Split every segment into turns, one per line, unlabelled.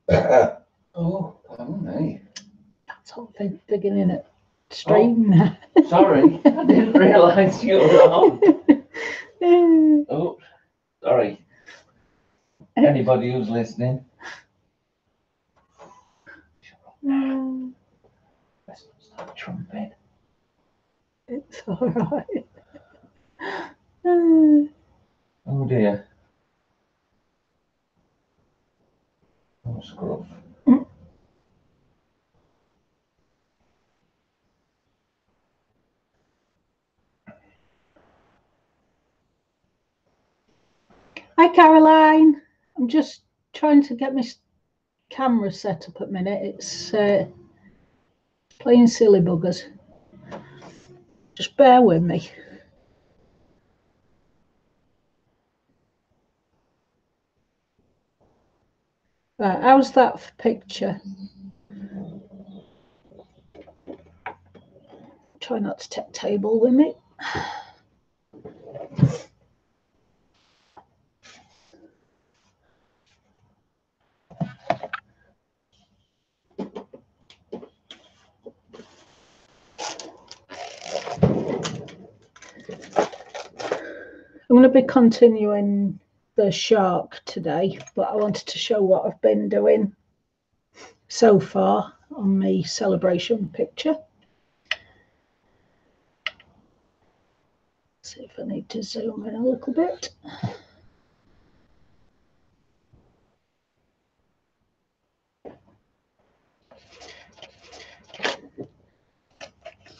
Oh, pardon me.
That's all beginning at stream.
Oh, sorry, I didn't realise you were on. Oh, sorry. Anybody who's listening. Let's start trumpet.
It's all right.
Oh dear. Oh, scruff.
Hi, Caroline. I'm just trying to get my camera set up at the minute. It's playing silly buggers. Just bear with me. Right, how's that picture? Try not to take table with me. I'm going to be continuing the shark today, but I wanted to show what I've been doing so far on my celebration picture. See if I need to zoom in a little bit.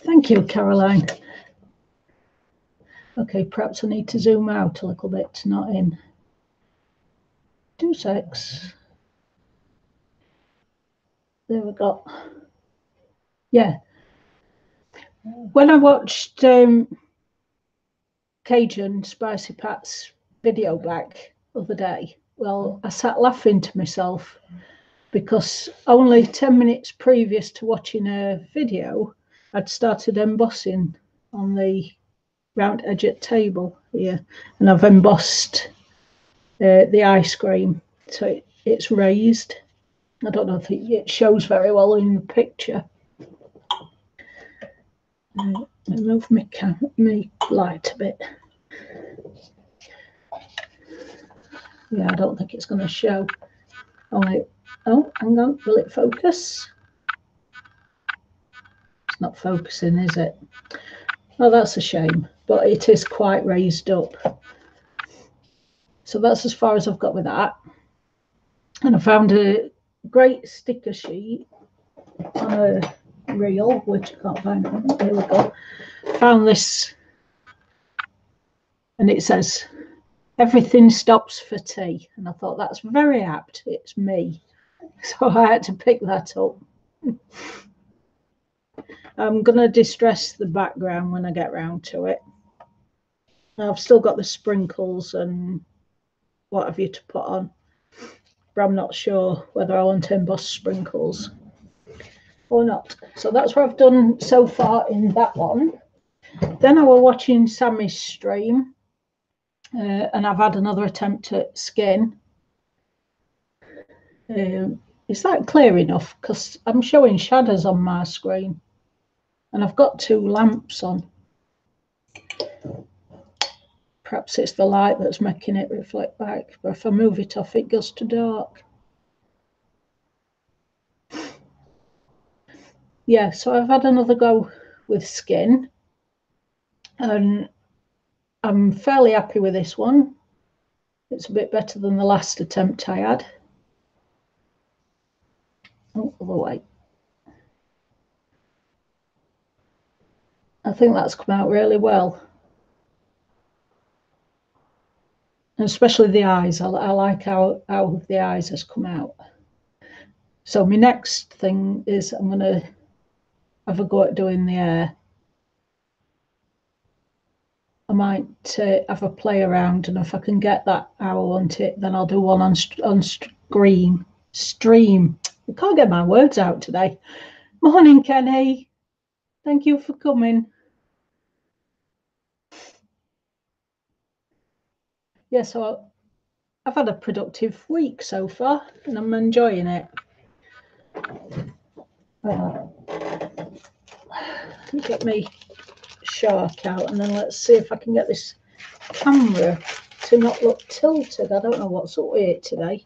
Thank you, Caroline. Okay, perhaps I need to zoom out a little bit, not in. 2 secs. There we go. Yeah. When I watched Cajun Spicy Pat's video back the other day, well, I sat laughing to myself because only 10 minutes previous to watching a video, I'd started embossing on the round edge at table here, and I've embossed the ice cream, so it's raised. I don't know if it shows very well in the picture. Move my light a bit. Yeah, I don't think it's going to show. Oh, hang on, will it focus? It's not focusing, is it? Oh, that's a shame, but it is quite raised up. So that's as far as I've got with that. And I found a great sticker sheet on a reel, which I can't find one. There we go. Found this, and it says, "Everything stops for tea." And I thought that's very apt. It's me. So I had to pick that up. I'm going to distress the background when I get round to it. I've still got the sprinkles and what have you to put on, but I'm not sure whether I want to emboss sprinkles or not. So that's what I've done so far in that one. Then I was watching Sammy's stream, and I've had another attempt at skin. Is that clear enough? Because I'm showing shadows on my screen, and I've got 2 lamps on. Perhaps it's the light that's making it reflect back, but if I move it off, it goes to dark. Yeah, so I've had another go with skin, and I'm fairly happy with this one. It's a bit better than the last attempt I had. Oh, other way. I think that's come out really well. And especially the eyes. I like how the eyes has come out. So my next thing is I'm going to have a go at doing the hair. I might have a play around, and if I can get that how I want it, then I'll do one on stream. I can't get my words out today. Morning, Kenny. Thank you for coming. Yeah, so I've had a productive week so far and I'm enjoying it. Get me shark out and then let's see if I can get this camera to not look tilted. I don't know what's up with it today.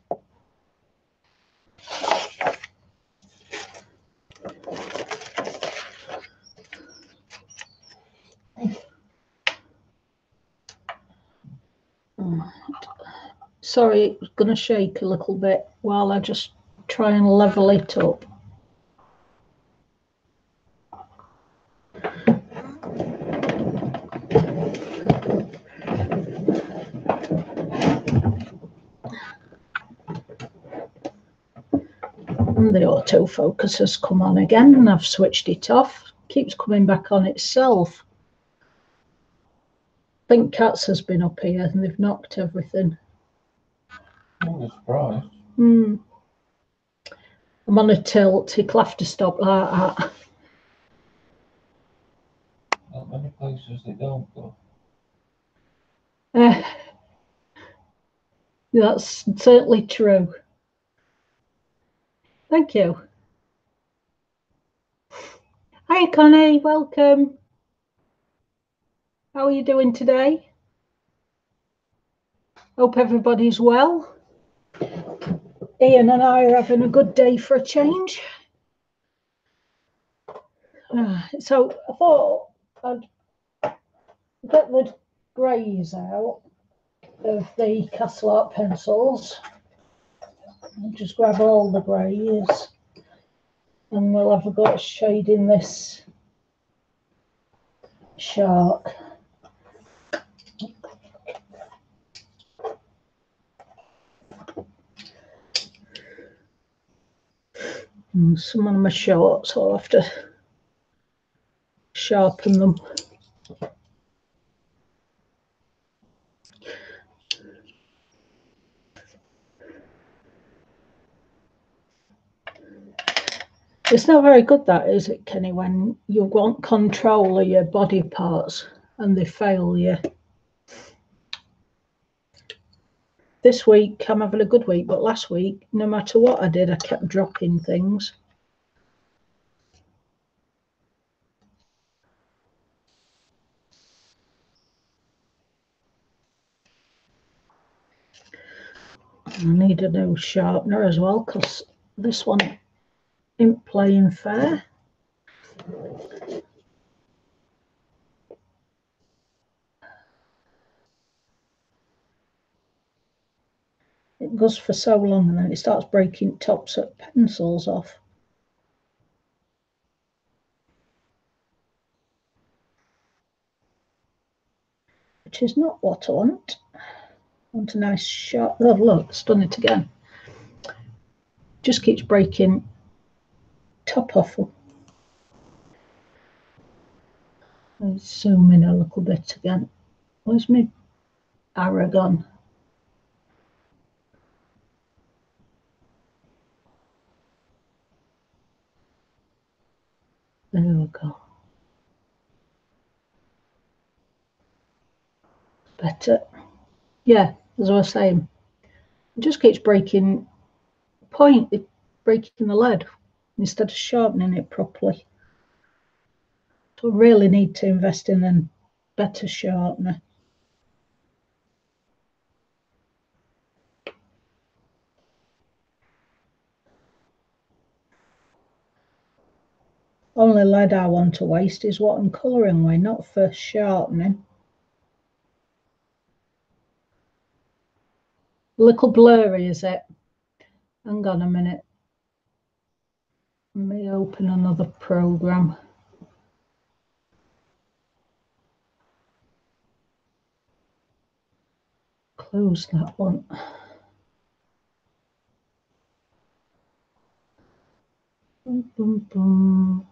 Sorry, it's going to shake a little bit while I just try and level it up. And the autofocus has come on again and I've switched it off. Keeps coming back on itself. I think Cats has been up here and they've knocked everything.
I'm surprised.
I'm on a tilt. He'll have to stop like that.
Not many places they don't go.
That's certainly true. Thank you. Hi, Connie. Welcome. How are you doing today? Hope everybody's well. Ian and I are having a good day for a change. So I thought I'd get the greys out of the Castle Art pencils. I'll just grab all the greys and we'll have a go at shading this shark. And some of them are short, so I'll have to sharpen them. It's not very good, that, is it, Kenny, when you want control of your body parts and they fail you. This week I'm having a good week, but last week, no matter what I did, I kept dropping things. I need a new sharpener as well because this one ain't playing fair. It goes for so long and then it starts breaking tops of pencils off. Which is not what I want. I want a nice sharp. Oh, look, it's done it again. Just keeps breaking top off. Let's zoom in a little bit again. Where's my arrow gone? There we go. Better. Yeah, as I was saying, it just keeps breaking breaking the lead instead of sharpening it properly. So I really need to invest in a better sharpener. Only lead I want to waste is what I'm colouring with, not for sharpening. A little blurry, is it? Hang on a minute. Let me open another program. Close that one. Boom, boom, boom.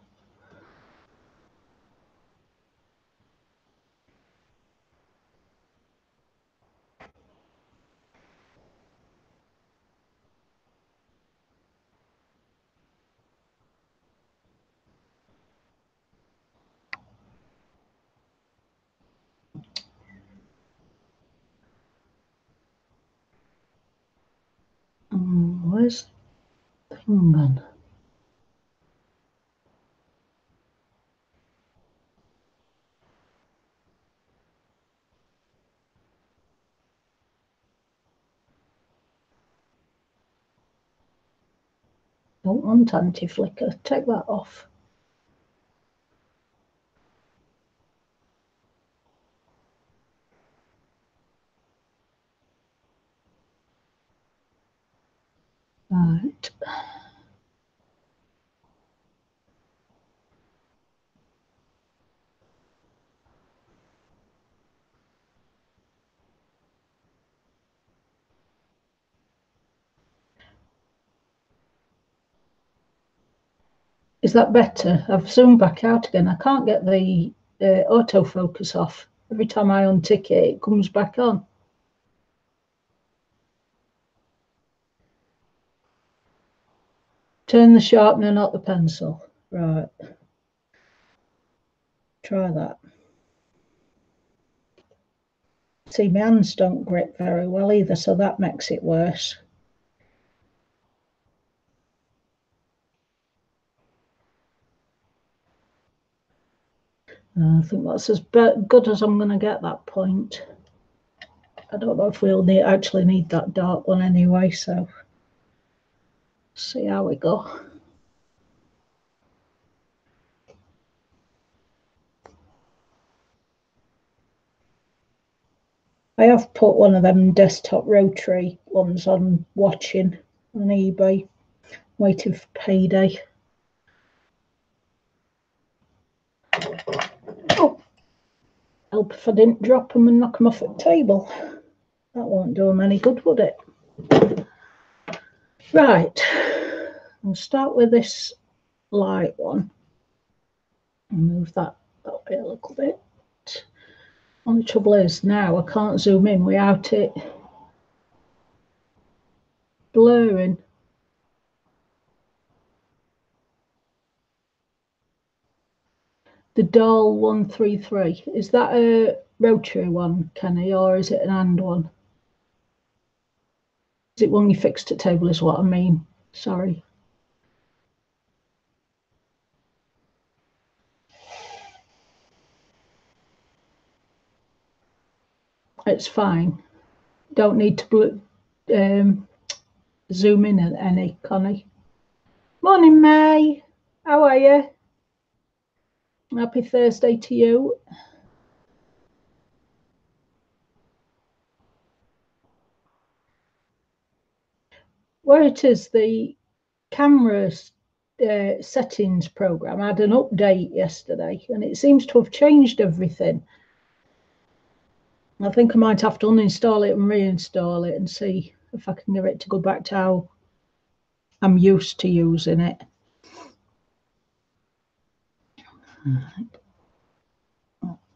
Hang on. Don't want anti-flicker. Take that off. Right. Is that better? I've zoomed back out again. I can't get the autofocus off. Every time I untick it, it comes back on. Turn the sharpener, not the pencil. Right. Try that. See, my hands don't grip very well either, so that makes it worse. I think that's as good as I'm going to get that point. I don't know if we'll actually need that dark one anyway, so see how we go. I have put one of them desktop rotary ones on watching on eBay, waiting for payday. Oh, help if I didn't drop them and knock them off at the table. That won't do them any good, would it? Right, I'll start with this light one. I'll move that way a little bit. Only trouble is now I can't zoom in without it blurring. The Dahl 133, is that a rotary one, Kenny, or is it an and one? Is it one you fixed at table is what I mean, sorry. It's fine. Don't need to zoom in at any, Connie. Morning, May. How are you? Happy Thursday to you. Where it is, the camera settings program had an update yesterday, and it seems to have changed everything. I think I might have to uninstall it and reinstall it and see if I can get it to go back to how I'm used to using it.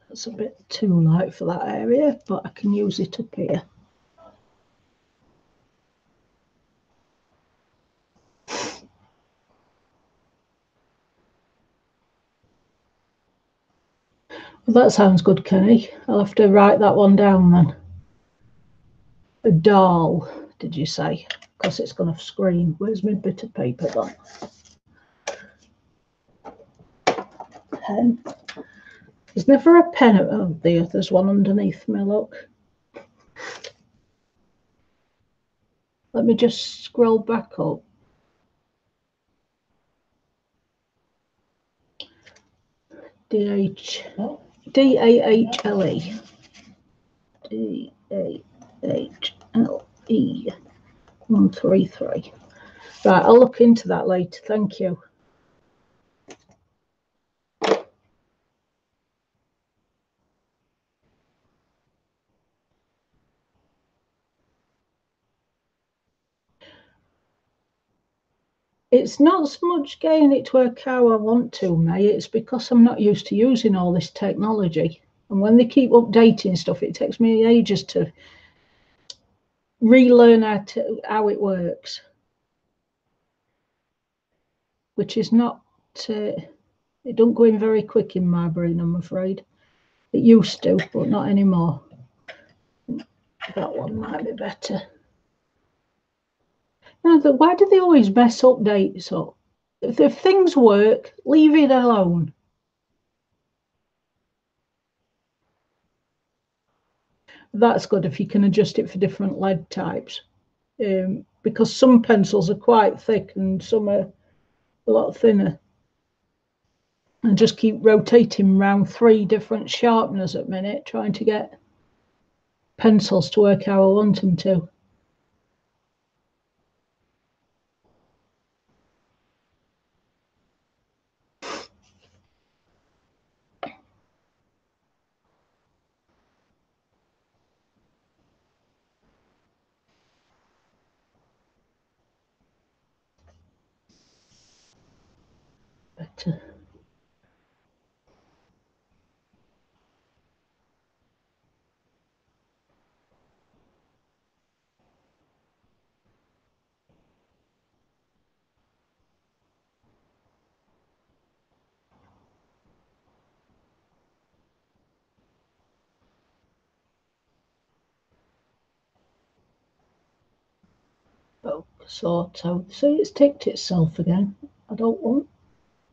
That's a bit too light for that area, but I can use it up here. Well, that sounds good, Kenny. I'll have to write that one down then. A Dahl, did you say? Because it's going to screen. Where's my bit of paper gone? Pen. There's never a pen. Oh dear, there's one underneath me, look. Let me just scroll back up. D-A-H-L-E. D-A-H-L-E. 133. Right, I'll look into that later. Thank you. It's not so much getting it to work how I want to, May. It's because I'm not used to using all this technology. And when they keep updating stuff, it takes me ages to relearn how it works. Which is not, it don't go in very quick in my brain, I'm afraid. It used to, but not anymore. That one might be better. Why do they always mess up dates up? If things work, leave it alone. That's good if you can adjust it for different lead types. Because some pencils are quite thick and some are a lot thinner. And just keep rotating around 3 different sharpeners at a minute, trying to get pencils to work how I want them to. But focus auto. See, it's ticked itself again. I don't want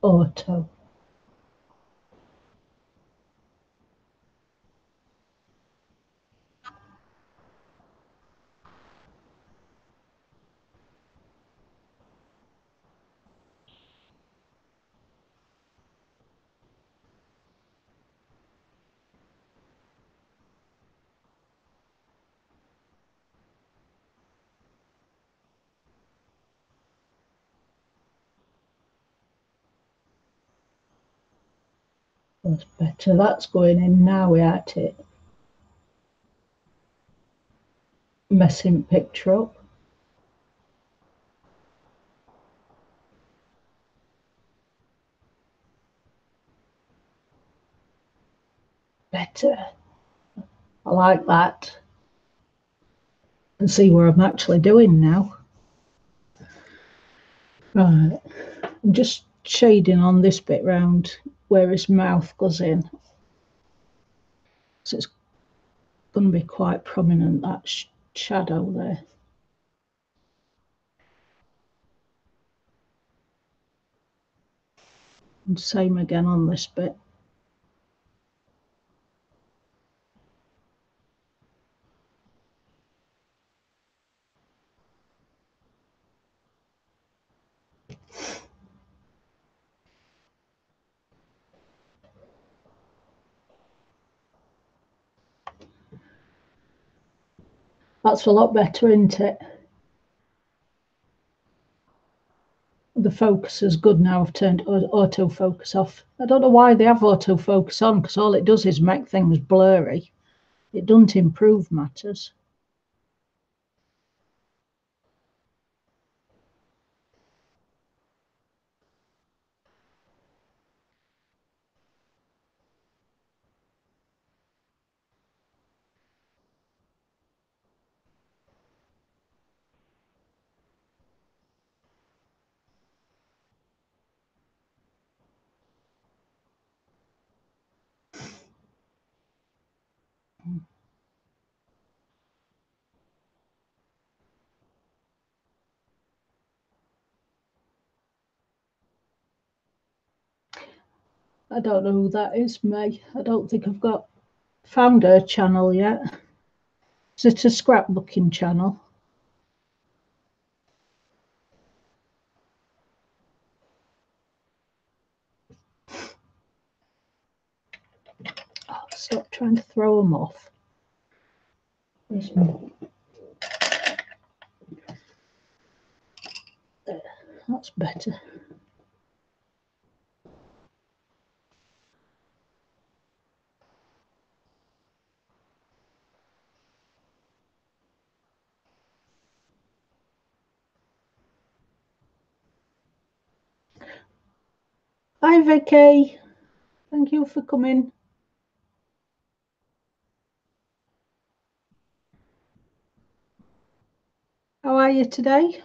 auto. That's better. That's going in now without it messing picture up. Better. I like that. And see where I'm actually doing now. Right. I'm just shading on this bit round where his mouth goes in. So it's going to be quite prominent, that shadow there. And same again on this bit. That's a lot better, isn't it? The focus is good now. I've turned autofocus off. I don't know why they have autofocus on, because all it does is make things blurry. It doesn't improve matters. I don't know who that is, May. I don't think I've found her channel yet. Is it a scrapbooking channel? Oh, stop trying to throw them off. There, that's better. Hi, Vicky. Thank you for coming. How are you today?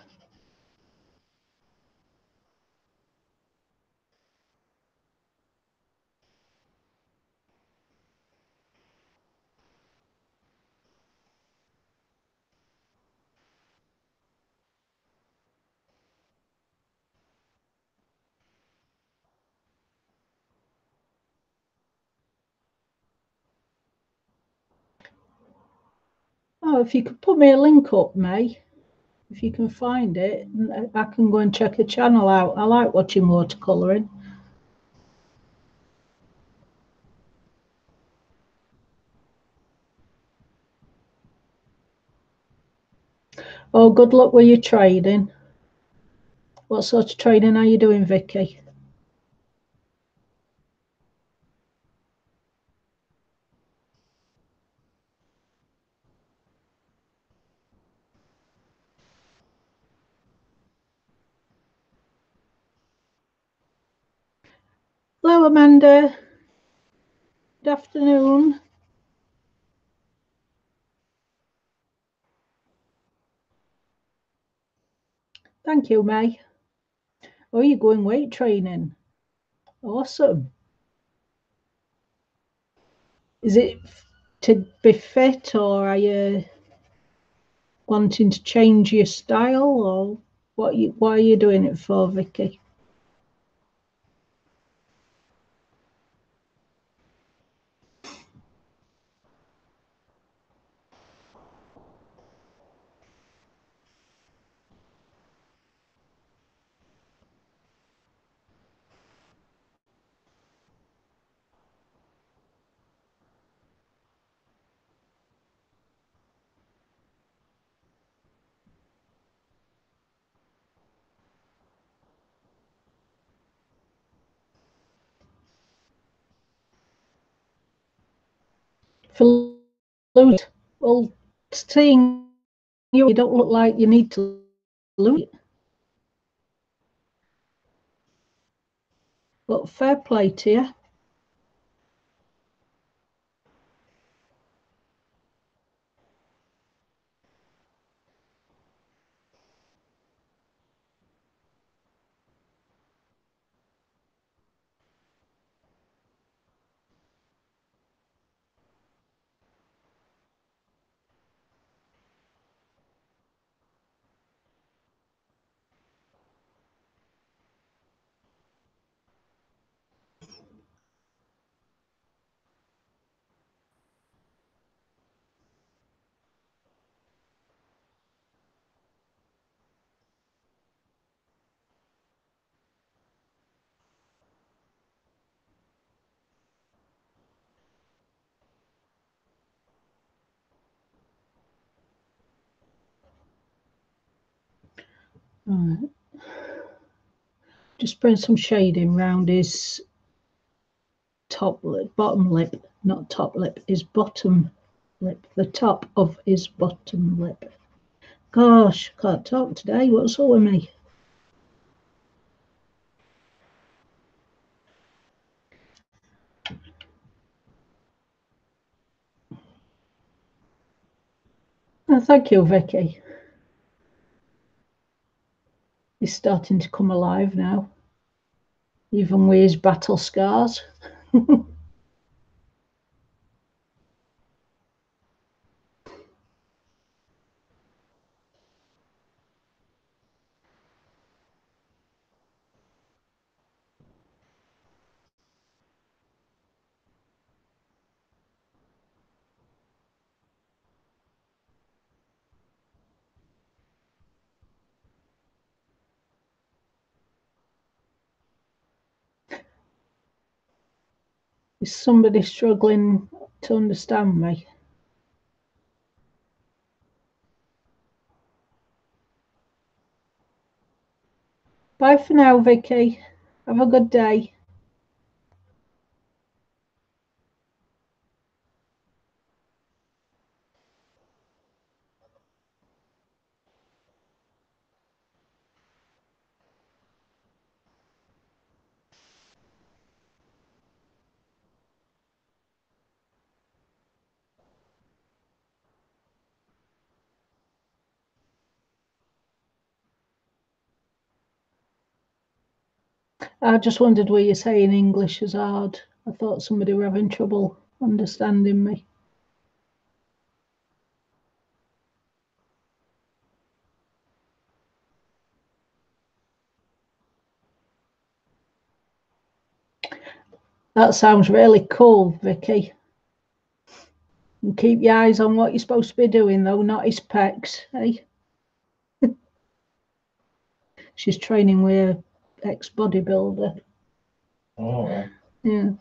Oh, if you could put me a link up, May, if you can find it, I can go and check the channel out. I like watching watercolouring. Oh, good luck with your trading. What sort of trading are you doing, Vicky? Hello, Amanda. Good afternoon. Thank you, May. Oh, you're going weight training. Awesome. Is it to be fit, or are you wanting to change your style, or why are you doing it for, Vicky? For lose, well, seeing you don't look like you need to lose it. But fair play to you. Right. Just bring some shading round his top lip, bottom lip, not top lip, his bottom lip, the top of his bottom lip. Gosh, can't talk today. What's up with me? Oh, thank you, Vicky. He's starting to come alive now, even with his battle scars. Is somebody struggling to understand me? Bye for now, Vicky. Have a good day. I just wondered were you saying English is hard. I thought somebody were having trouble understanding me. That sounds really cool, Vicky. And keep your eyes on what you're supposed to be doing, though, not his pecs, eh? She's training with an ex-bodybuilder.
Oh,
Yeah.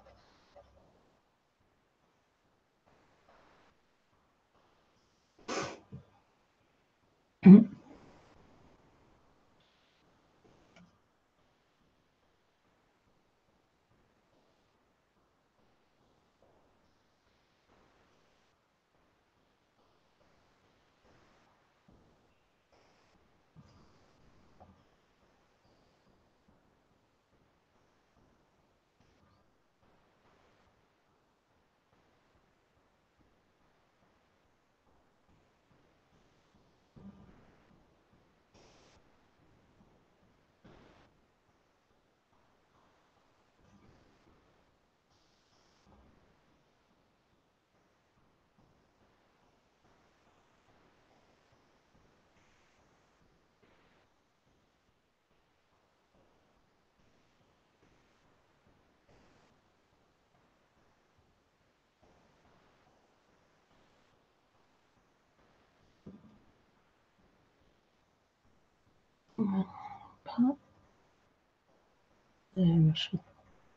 There, I should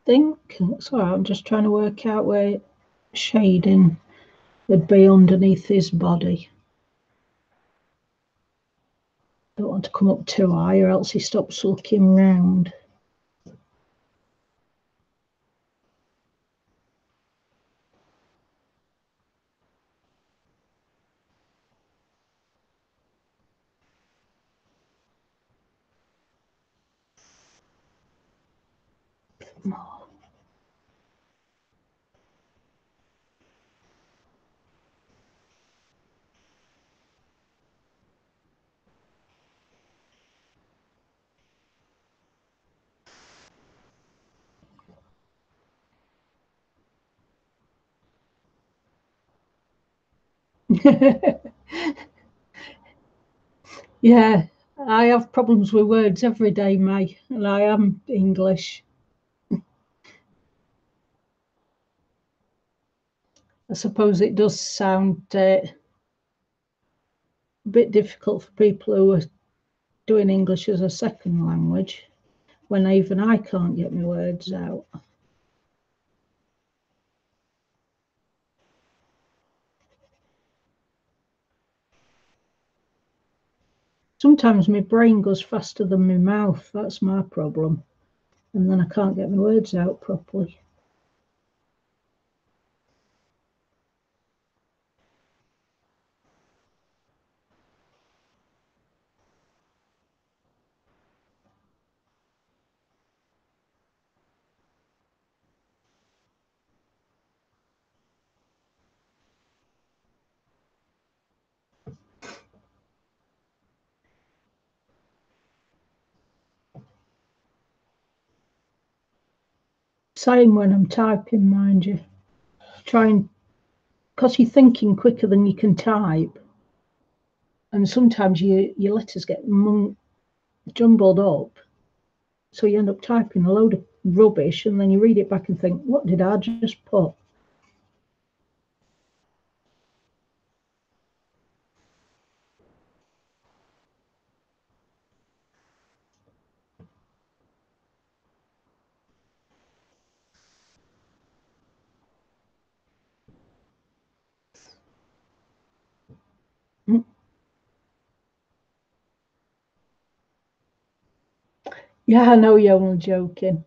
think. Sorry, I'm just trying to work out where shading would be underneath his body. Don't want to come up too high, or else he stops looking round. Yeah, I have problems with words every day, May, and I am English. I suppose it does sound a bit difficult for people who are doing English as a second language when even I can't get my words out. Sometimes my brain goes faster than my mouth. That's my problem. And then I can't get my words out properly. Same when I'm typing, mind you. Trying, because you're thinking quicker than you can type. And sometimes your letters get jumbled up. So you end up typing a load of rubbish and then you read it back and think, what did I just put? Yeah, I know you're only joking.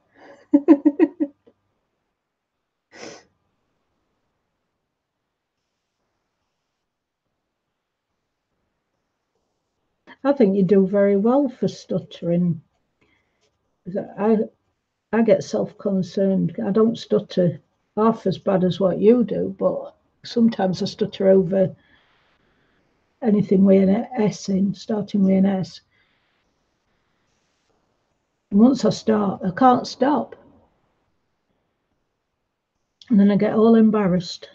I think you do very well for stuttering. I get self-concerned. I don't stutter half as bad as what you do, but sometimes I stutter over anything with an S in, starting with an S. And once I start, I can't stop. And then I get all embarrassed.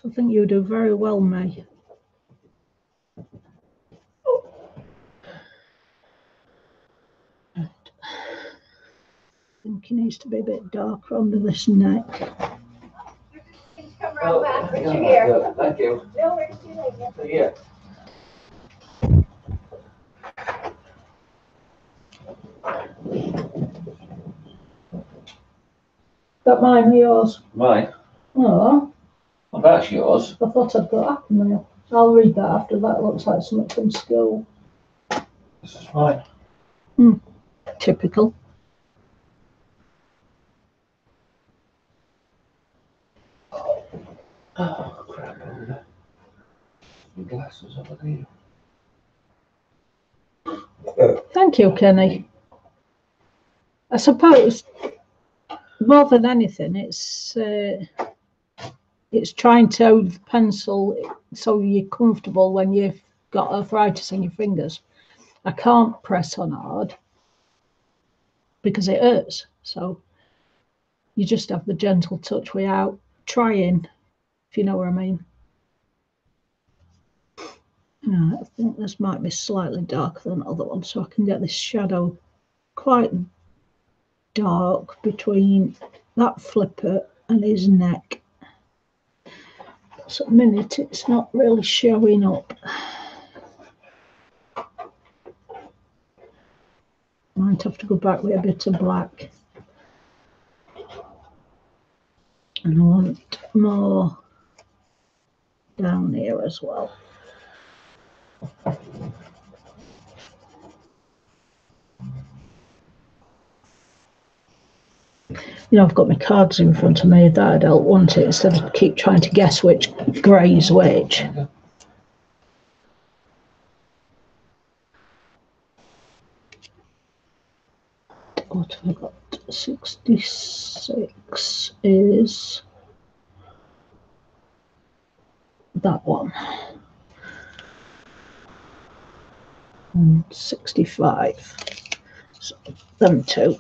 So I think you do very well, May. I think he needs to be a bit darker under this neck.
Oh, back, Richard here. Thank you. No, Richard, see you.
That mine or yours?
Mine?
Oh,
Well, that's yours.
I thought I'd got Happy Meal. I'll read that after that. It looks like something from school.
This is mine.
Typical.
Oh, crap. My glasses over there.
Thank you, Kenny. I suppose more than anything, it's trying to hold the pencil so you're comfortable when you've got arthritis in your fingers. I can't press on hard because it hurts. So you just have the gentle touch without trying, if you know what I mean. I think this might be slightly darker than the other one, so I can get this shadow quite dark between that flipper and his neck. So at the minute it's not really showing up. Might have to go back with a bit of black. And I want more down here as well. You know, I've got my cards in front of me. That'd help, wouldn't it? Instead of keep trying to guess which grey's which. What have I got? 66 is that one. And 65. So them two.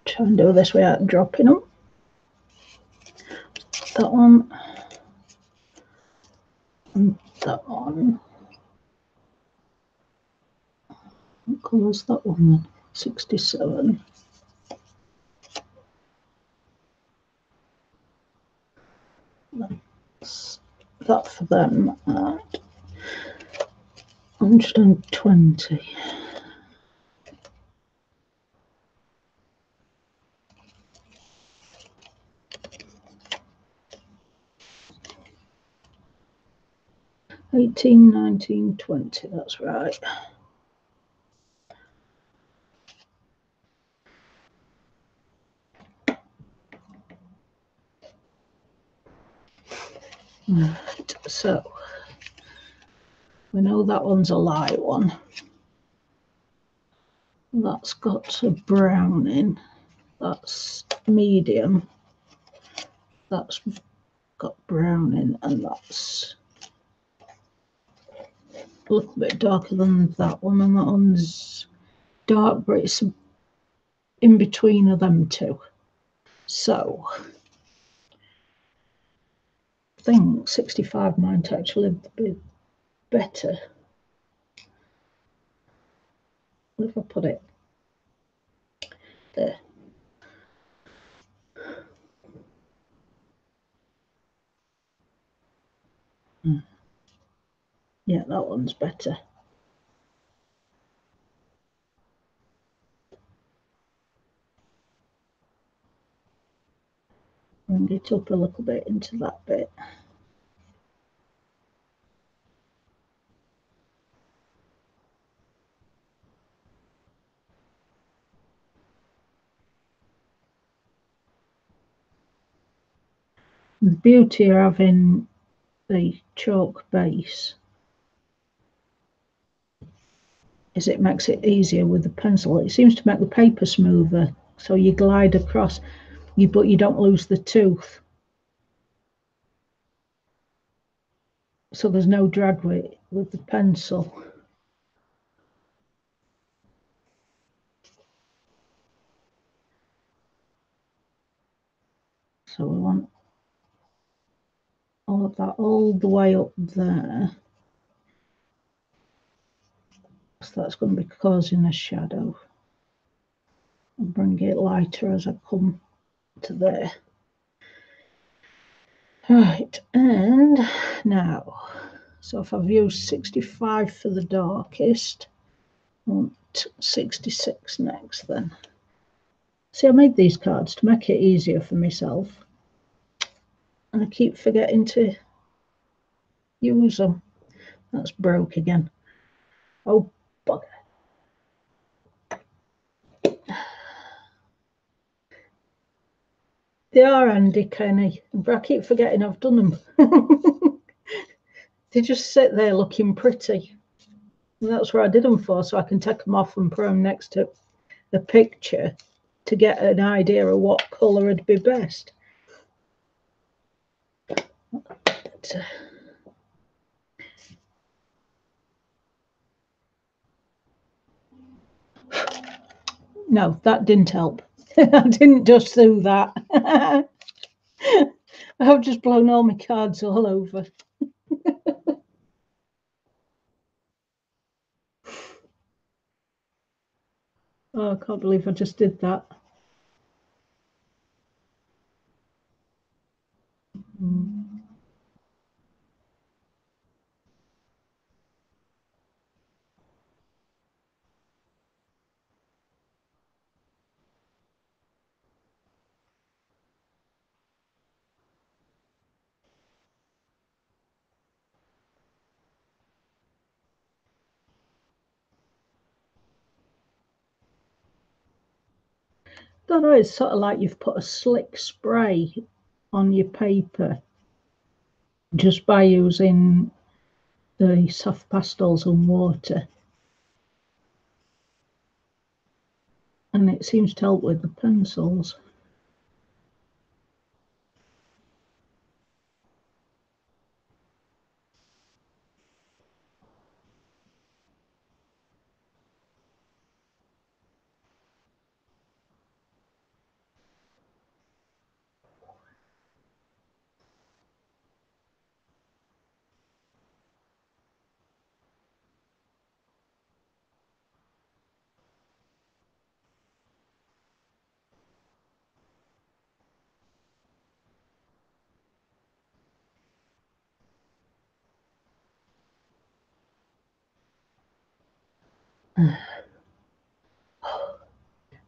Try and do this without dropping them. That one. And that one. What colour's that one then? 67. That's that for them at 120. $18, $19, $20, that's right. Right, so we know that one's a light one. That's got a brown in. That's medium. That's got brown in, and that's a little bit darker than that one, and that one's dark, but it's in between of them two. So I think 65 might actually be better. What if I put it there? Yeah, that one's better. Bring it up a little bit into that bit. The beauty of having the chalk base is it makes it easier with the pencil. It seems to make the paper smoother, so you glide across, but you don't lose the tooth. So there's no drag with the pencil. So we want all of that all the way up there. So that's going to be causing a shadow. and bring it lighter as I come to there. Right, and now, so if I've used 65 for the darkest, I want 66 next then. See, I made these cards to make it easier for myself, and I keep forgetting to use them. That's broke again. Oh, bugger. They are handy, Kenny, but I keep forgetting I've done them. They just sit there looking pretty. And that's what I did them for, so I can take them off and put them next to the picture to get an idea of what colour would be best. But, no, that didn't help. I didn't just do that. I've just blown all my cards all over. Oh, I can't believe I just did that. Don't know, it's sort of like you've put a slick spray on your paper just by using the soft pastels and water. And it seems to help with the pencils.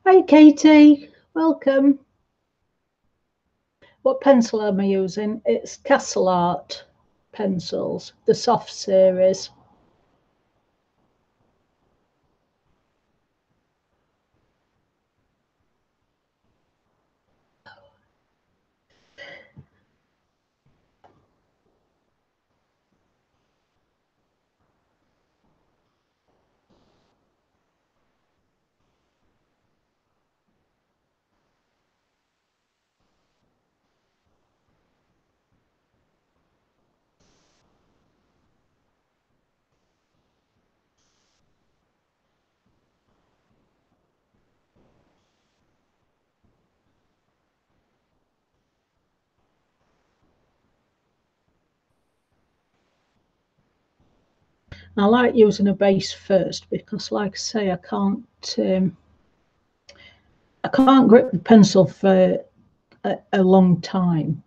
Hi, Katie. Welcome. What pencil am I using? It's Castle Art pencils, the soft series. I like using a base first because, like I say, I can't grip the pencil for a long time.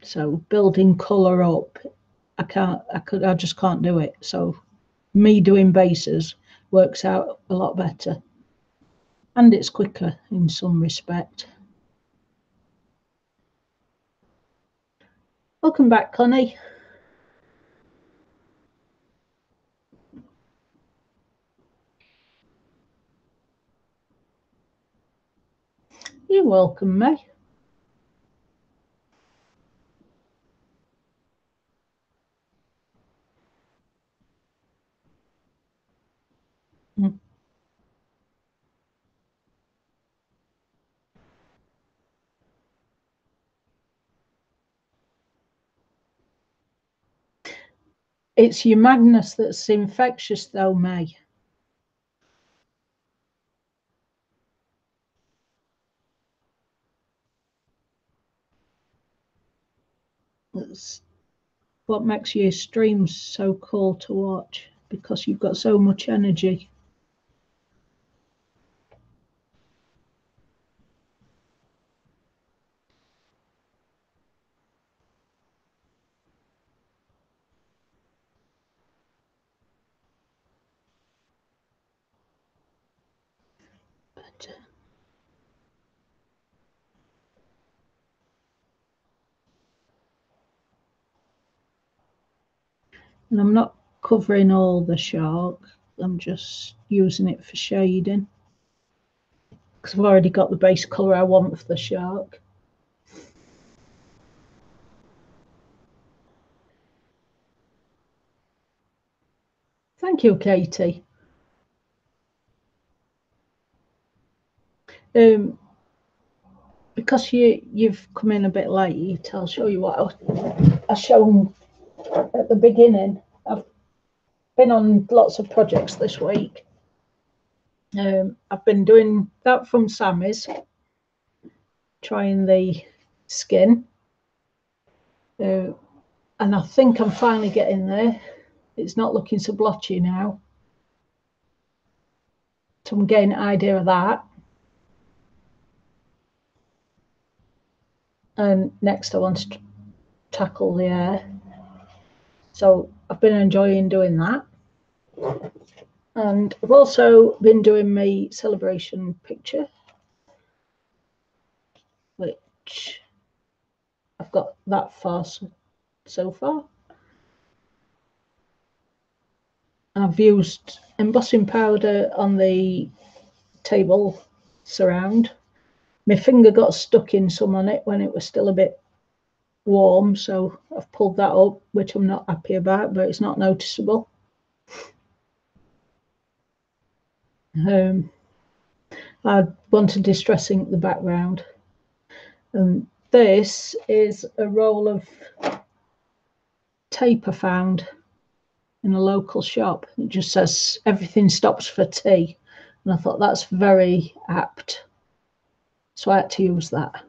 So building colour up, I just can't do it. So me doing bases works out a lot better, and it's quicker in some respect. Welcome back, Connie. You're welcome, May. It's your madness that's infectious, though, May. That's what makes your streams so cool to watch, because you've got so much energy. And I'm not covering all the shark, I'm just using it for shading because I've already got the base colour I want for the shark. Thank you, Katie. Because you've come in a bit late, I'll show you what I showed at the beginning. I've been on lots of projects this week. I've been doing that from Sammy's, trying the skin, and I think I'm finally getting there. It's not looking so blotchy now, so I'm getting an idea of that. And next I want to tackle the hair, so I've been enjoying doing that. And I've also been doing my celebration picture, which I've got that far so far. I've used embossing powder on the table surround. My finger got stuck in some on it when it was still a bit warm, so I've pulled that up, which I'm not happy about, but it's not noticeable. I wanted distress ink the background. This is a roll of tape I found in a local shop. It just says everything stops for tea, and I thought that's very apt, so I had to use that.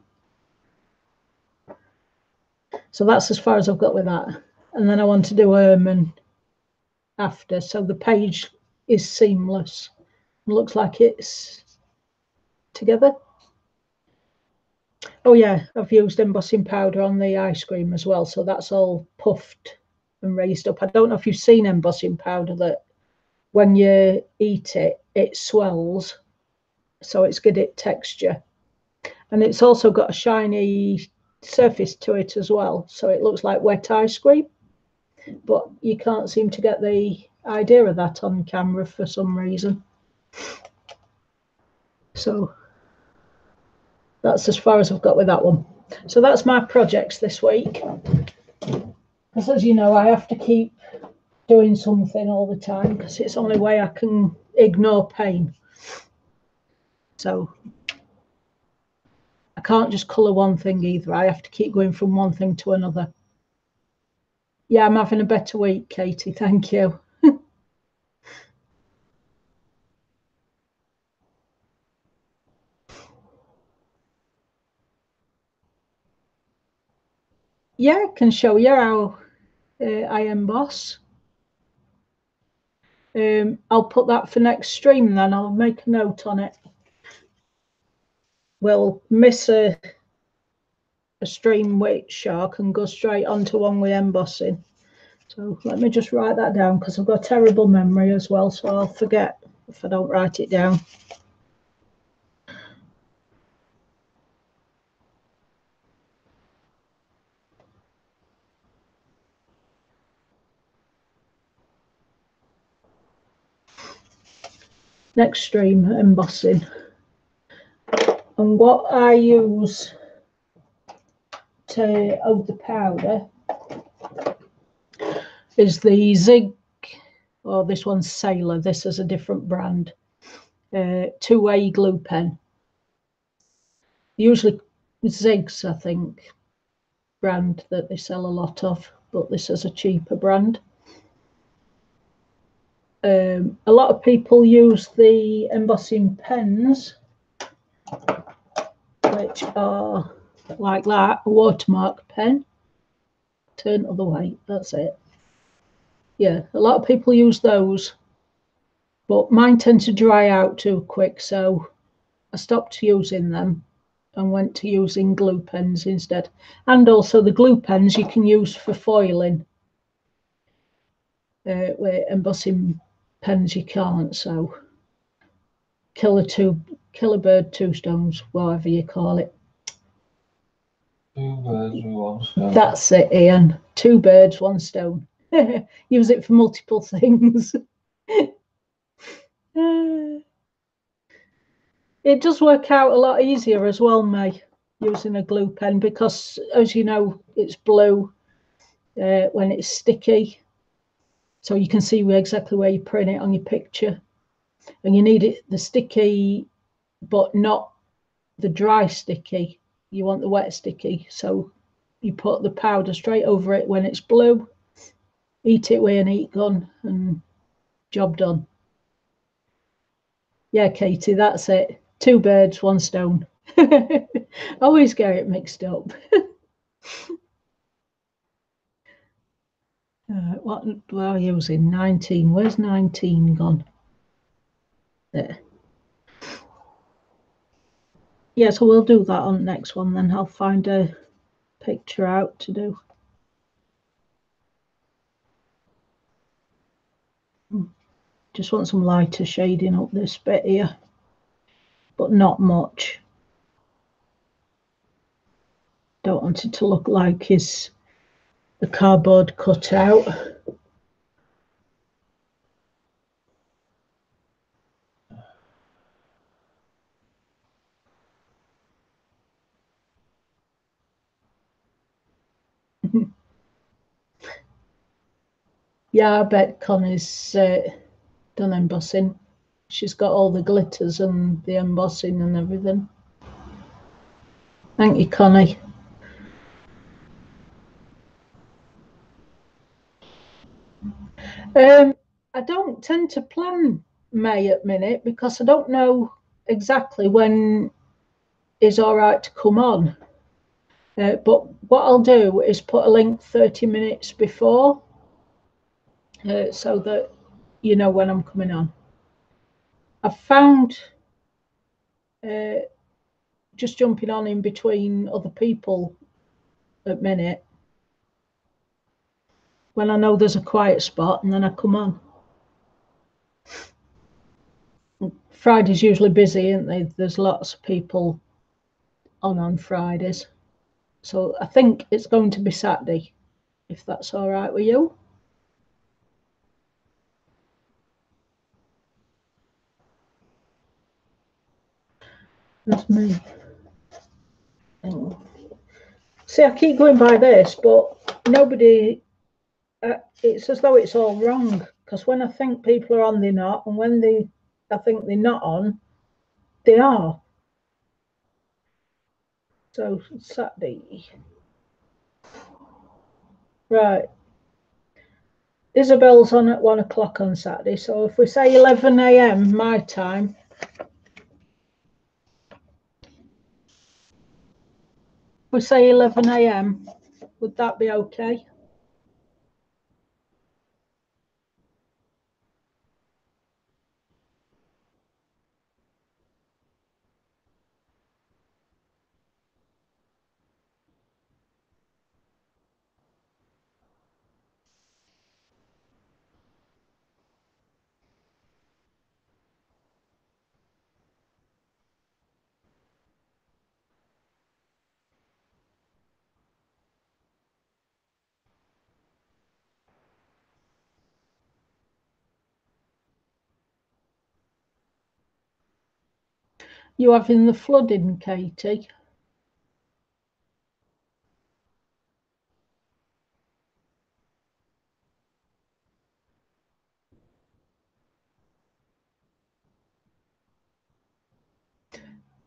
So that's as far as I've got with that. And then I want to do Ermine after, so the page is seamless. It looks like it's together. Oh yeah, I've used embossing powder on the ice cream as well, so that's all puffed and raised up. I don't know if you've seen embossing powder that when you eat it, it swells, so it's good at texture. And it's also got a shiny surface to it as well, so it looks like wet ice cream, but you can't seem to get the idea of that on camera for some reason. So that's as far as I've got with that one. So that's my projects this week, because as you know, I have to keep doing something all the time because it's the only way I can ignore pain. So I can't just colour one thing either. I have to keep going from one thing to another. Yeah, I'm having a better week, Katie. Thank you. Yeah, I can show you how I emboss. I'll put that for next stream then. I'll make a note on it. We'll miss a stream with shark and go straight onto one with embossing. So let me just write that down because I've got a terrible memory as well, so I'll forget if I don't write it down. Next stream, embossing. And what I use to hold the powder is the Zig, or this one's Sailor. This is a different brand. Two-way glue pen. Usually Zig's, I think, brand that they sell a lot of, but this is a cheaper brand. A lot of people use the embossing pens, which are like that, a watermark pen. Turn other way, that's it. Yeah, a lot of people use those, but mine tend to dry out too quick, so I stopped using them and went to using glue pens instead. And also the glue pens you can use for foiling. With embossing pens you can't, so kill a bird, two stones, whatever you call it.
Two birds with one stone.
That's it, Ian. Two birds, one stone. Use it for multiple things. It does work out a lot easier as well, May, using a glue pen, because, as you know, it's blue when it's sticky. So you can see exactly where you print it on your picture. And you need it the sticky, but not the dry sticky. You want the wet sticky. So you put the powder straight over it when it's blue, eat it with an heat gun, and job done. Yeah, Katie, that's it. Two birds, one stone. Always get it mixed up. What are you using? 19. Where's 19 gone? There. Yeah, so we'll do that on the next one then. I'll find a picture out to do. Just want some lighter shading up this bit here, but not much. Don't want it to look like the cardboard cut out. Yeah, I bet Connie's done embossing. She's got all the glitters and the embossing and everything. Thank you, Connie. I don't tend to plan May at minute because I don't know exactly when is all right to come on. But what I'll do is put a link 30 minutes before so that you know when I'm coming on. I've found just jumping on in between other people at minute when I know there's a quiet spot, and then I come on. Friday's usually busy, isn't they? There's lots of people on Fridays. So I think it's going to be Saturday, if that's all right with you. That's me. See, I keep going by this, but nobody, it's as though it's all wrong, because when I think people are on, they're not, and when I think they're not on, they are. So Saturday. Right. Isabel's on at 1 o'clock on Saturday, so if we say 11 a.m. my time, if we say 11 a.m., would that be okay? You having the flooding, Katie?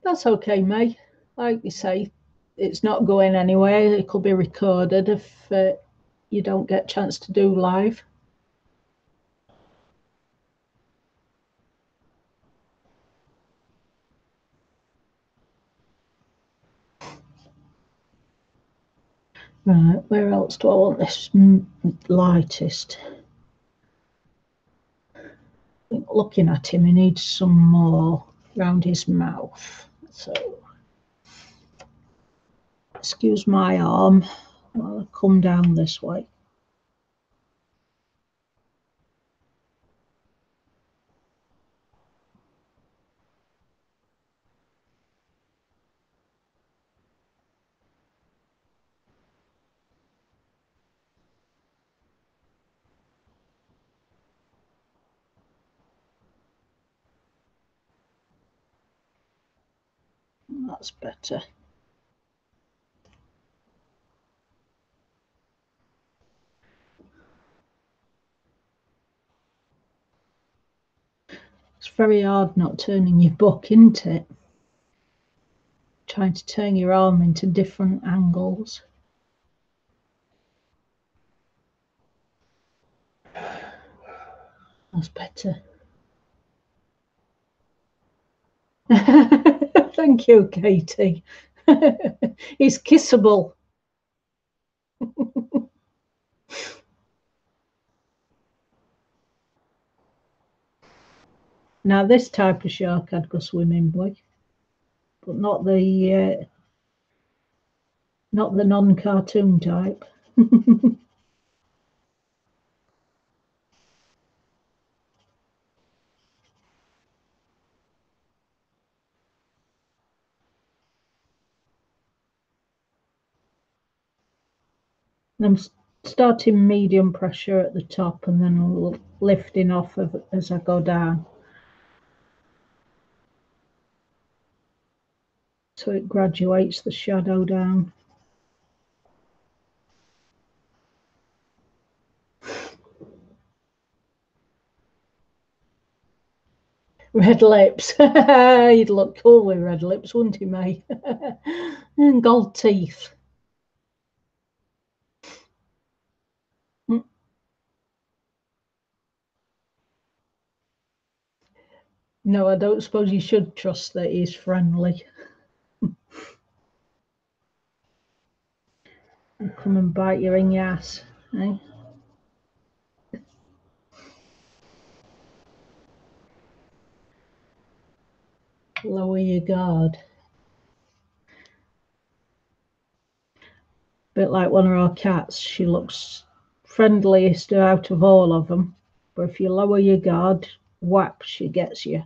That's okay, May. Like you say, it's not going anywhere. It could be recorded if you don't get a chance to do live. Right, where else do I want this lightest? Looking at him, he needs some more around his mouth. So, excuse my arm while I come down this way. That's better. It's very hard not turning your book, isn't it? Trying to turn your arm into different angles. That's better. Thank you, Katie. He's kissable. Now, this type of shark I'd go swimming with, but not the non-cartoon type. I'm starting medium pressure at the top and then lifting off as I go down. So it graduates the shadow down. Red lips. You'd look cool with red lips, wouldn't you, mate? And gold teeth. No, I don't suppose you should trust that he's friendly. Come and bite you in your ass, eh? Lower your guard. Bit like one of our cats. She looks friendliest out of all of them, but if you lower your guard, whap, she gets you.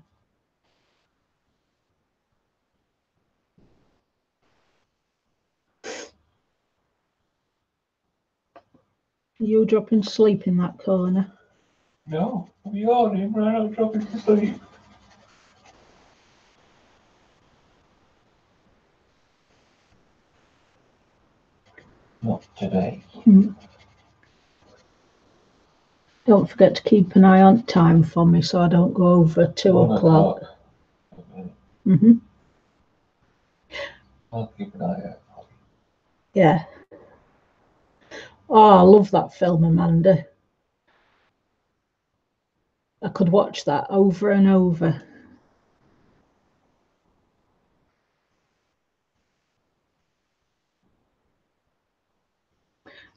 You dropping to sleep in that corner?
No, I'm yawning, but I'm not dropping to sleep. Not today.
Don't forget to keep an eye on time for me so I don't go over 2 o'clock.
I'll keep an eye out.
Yeah. Oh, I love that film, Amanda. I could watch that over and over.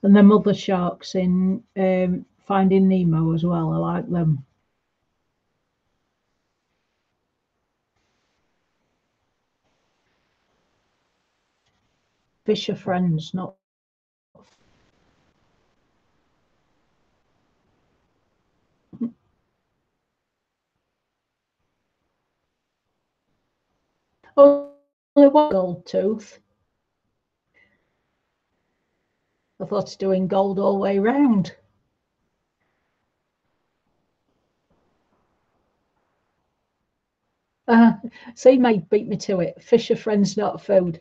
And them other sharks in Finding Nemo as well, I like them. Fish are friends, not... Only one gold tooth. I thought it's doing gold all the way round. See, mate, beat me to it. Fish are friends, not food.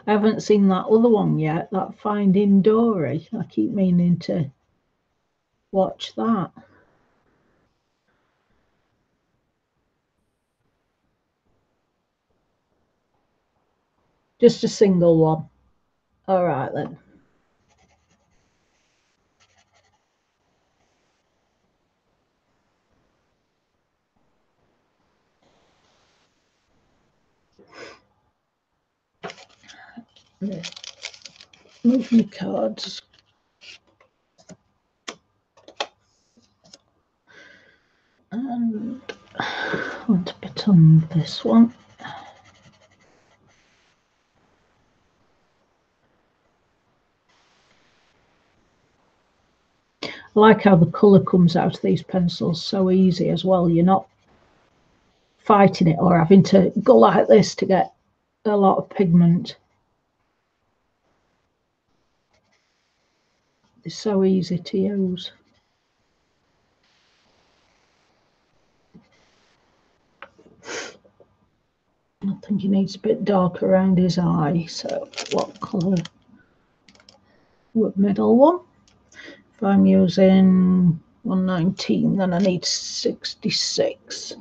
I haven't seen that other one yet, that Finding Dory. I keep meaning to watch that. Just a single one. All right, then. Move your cards. And I want a bit on this one. I like how the colour comes out of these pencils so easy as well. You're not fighting it or having to go like this to get a lot of pigment. They're so easy to use. I think he needs a bit dark around his eye, so what colour? What middle one? If I'm using 119, then I need 66.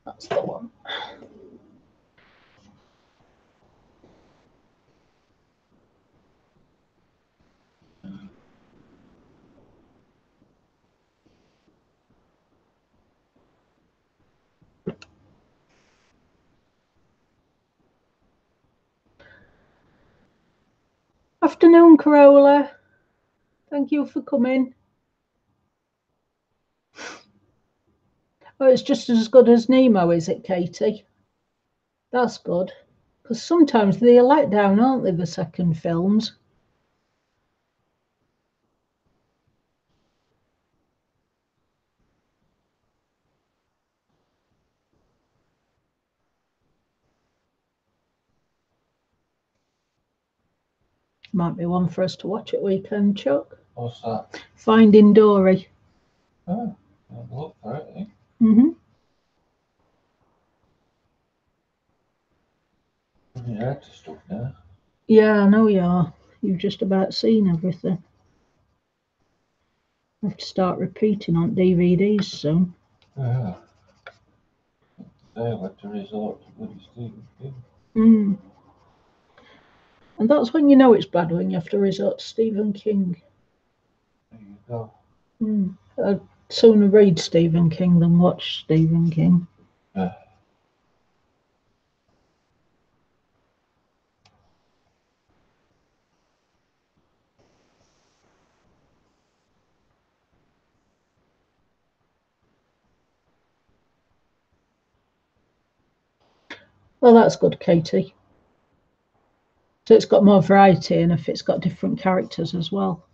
That's the one. Afternoon, Corolla. Thank you for coming. Oh, it's just as good as Nemo, is it, Katie? That's good. Because sometimes they're let down, aren't they, the second films? Might be one for us to watch at weekend, Chuck.
What's that?
Finding Dory.
Oh, I'll look for it, eh?
Mm-hmm.
You're into stuff now.
Yeah, I know you are. You've just about seen everything. I have to start repeating on DVDs soon.
Yeah. They went to resort to bloody Stephen King.
Mm. And that's when you know it's bad, when you have to resort to Stephen King.
There you go.
I'd sooner read Stephen King than watch Stephen King.
Yeah.
Well, that's good, Katie. So it's got more variety, and if it's got different characters as well.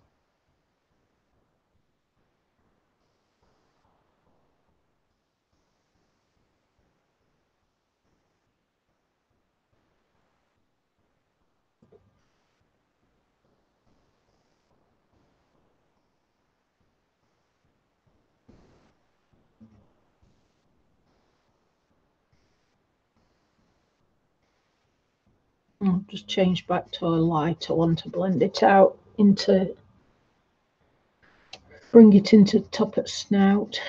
I'll just change back to a lighter one to blend it out into, bring it into the top of snout.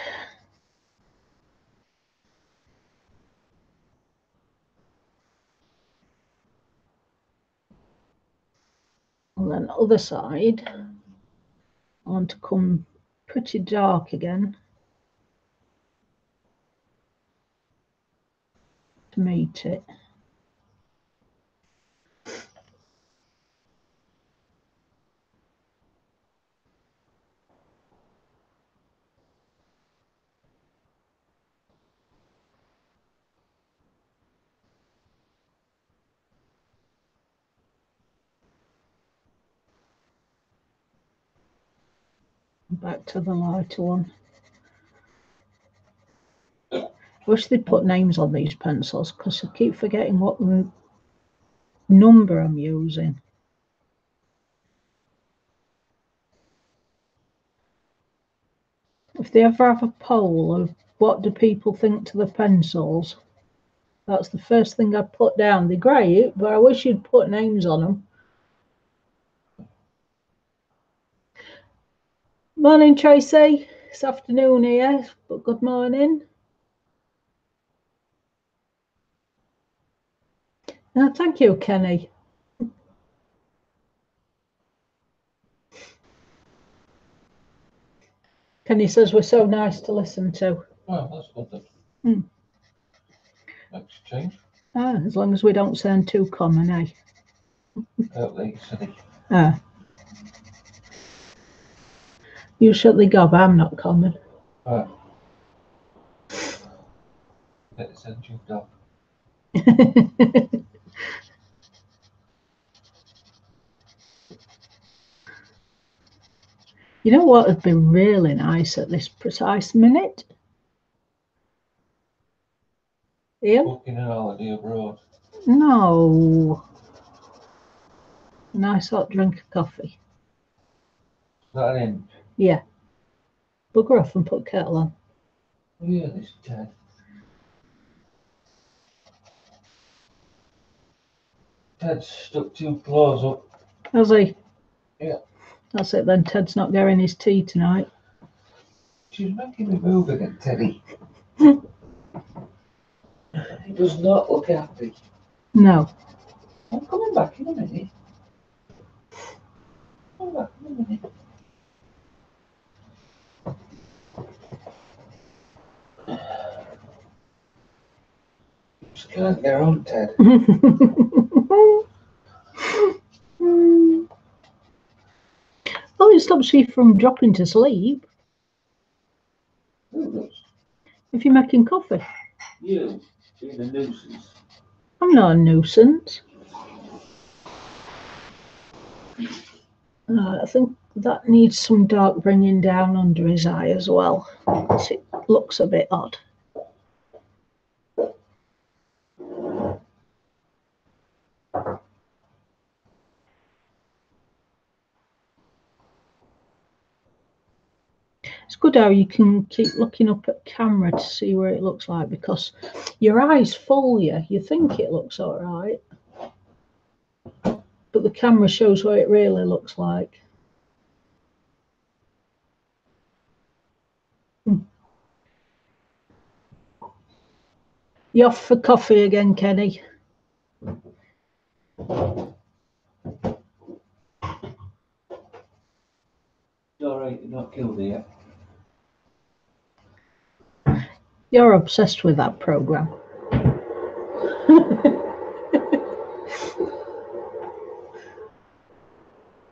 And then the other side, I want to come pretty dark again to meet it. Back to the lighter one. I wish they'd put names on these pencils, because I keep forgetting what number I'm using. If they ever have a poll of what do people think to the pencils, that's the first thing I put down. They're great, but I wish you'd put names on them. Morning, Tracy. It's afternoon here, but good morning. Thank you, Kenny. Kenny says we're so nice to listen to.
Well, that's good then. Makes a change.
As long as we don't sound too common, eh?
Out late, silly.
You shut the gob, I'm not common.
Right. Get this engine off.
You know what would be really nice at this precise minute? Ian?
Booking an holiday abroad.
No. Nice hot drink of coffee.
Is that an imp?
Yeah. Bugger off and put kettle on.
Yeah, this Ted. Ted's stuck two claws up.
Has he?
Yeah.
That's it then. Ted's not getting his tea tonight.
She's making me move again, Teddy. He does not look happy.
No.
I'm coming back in a minute. Come back in a minute. Just can't get on, Ted.
Well, it stops you from dropping to sleep
Who does?
if you're making coffee.
You being a nuisance.
I'm not a nuisance. I think that needs some dark bringing down under his eye as well. It looks a bit odd. It's good how you can keep looking up at camera to see where it looks like, because your eyes fool you. You think it looks all right, but the camera shows what it really looks like. You off for coffee again, Kenny?
It's alright, you're not killed yet.
You're obsessed with that program.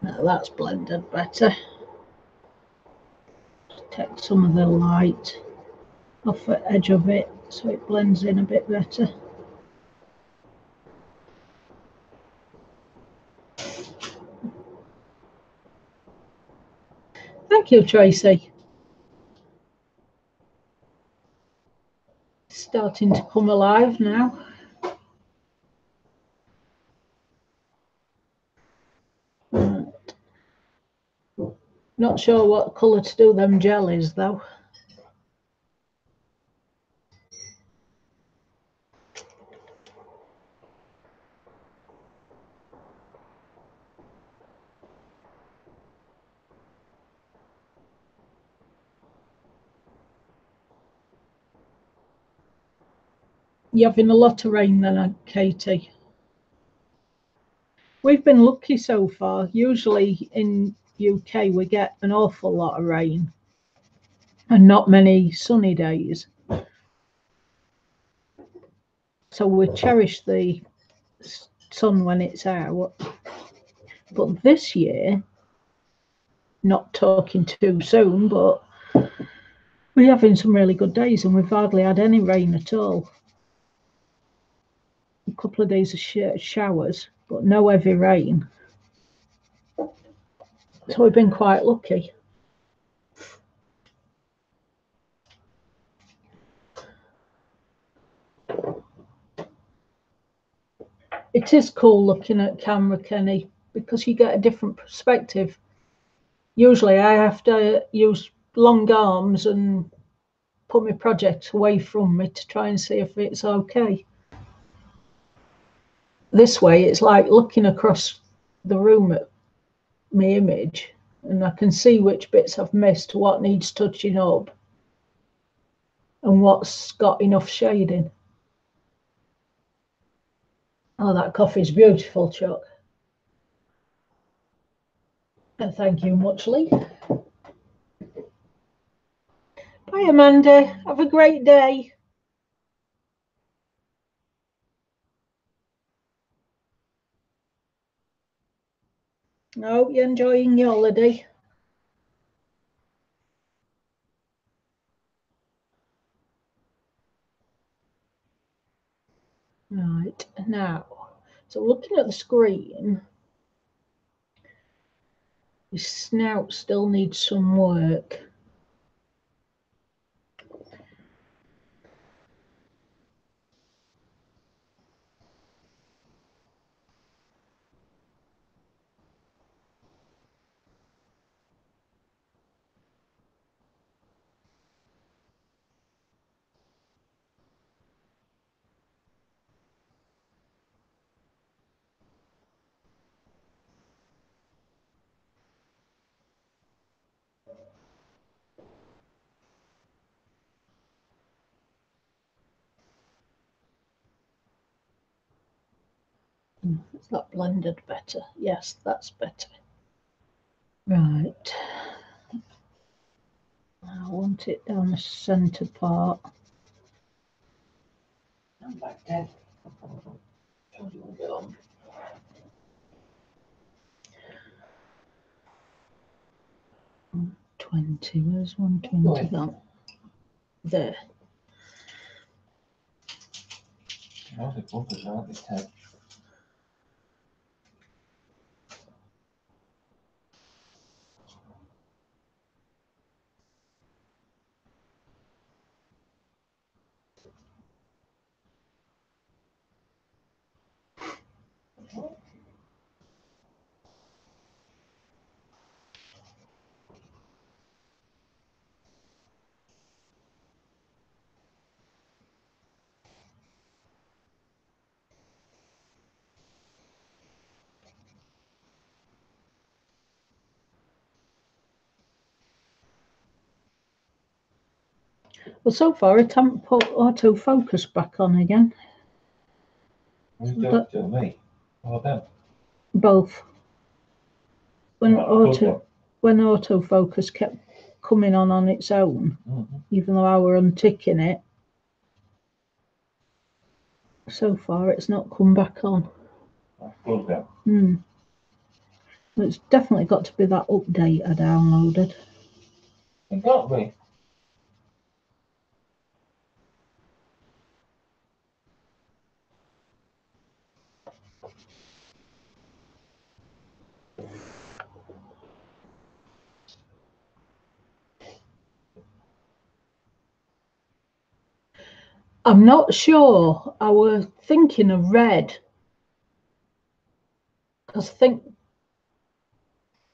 Now that's blended better. Take some of the light off the edge of it so it blends in a bit better. Thank you, Tracy. Starting to come alive now. Right. Not sure what colour to do them jellies though. You having a lot of rain then, Katie? We've been lucky so far. Usually in UK we get an awful lot of rain and not many sunny days. So we cherish the sun when it's out. But this year, not talking too soon, but we're having some really good days and we've hardly had any rain at all. A couple of days of showers, but no heavy rain. So we've been quite lucky. It is cool looking at camera, Kenny, because you get a different perspective. Usually I have to use long arms and put my project away from me to try and see if it's okay. This way, it's like looking across the room at my image, and I can see which bits I've missed, what needs touching up, and what's got enough shading. Oh, that coffee's beautiful, Chuck. And thank you much, Lee. Bye, Amanda. Have a great day. I hope you're enjoying your holiday. Right, now, so looking at the screen, his snout still needs some work. Is that blended better? Yes, that's better. Right. I want it down the centre part.
I'm back dead. Told you we'll get on.
Where's 120 gone? There.
Well, the bumpers aren't they, Ted?
Well, so far it hasn't put autofocus back on again.
Who's doing to me? Or them?
Both. When
Oh,
when autofocus kept coming on its own, even though I were unticking it, so far it's not come back on.
That's good then.
It's definitely got to be that update I downloaded.
It got me.
I'm not sure. I was thinking of red, because I think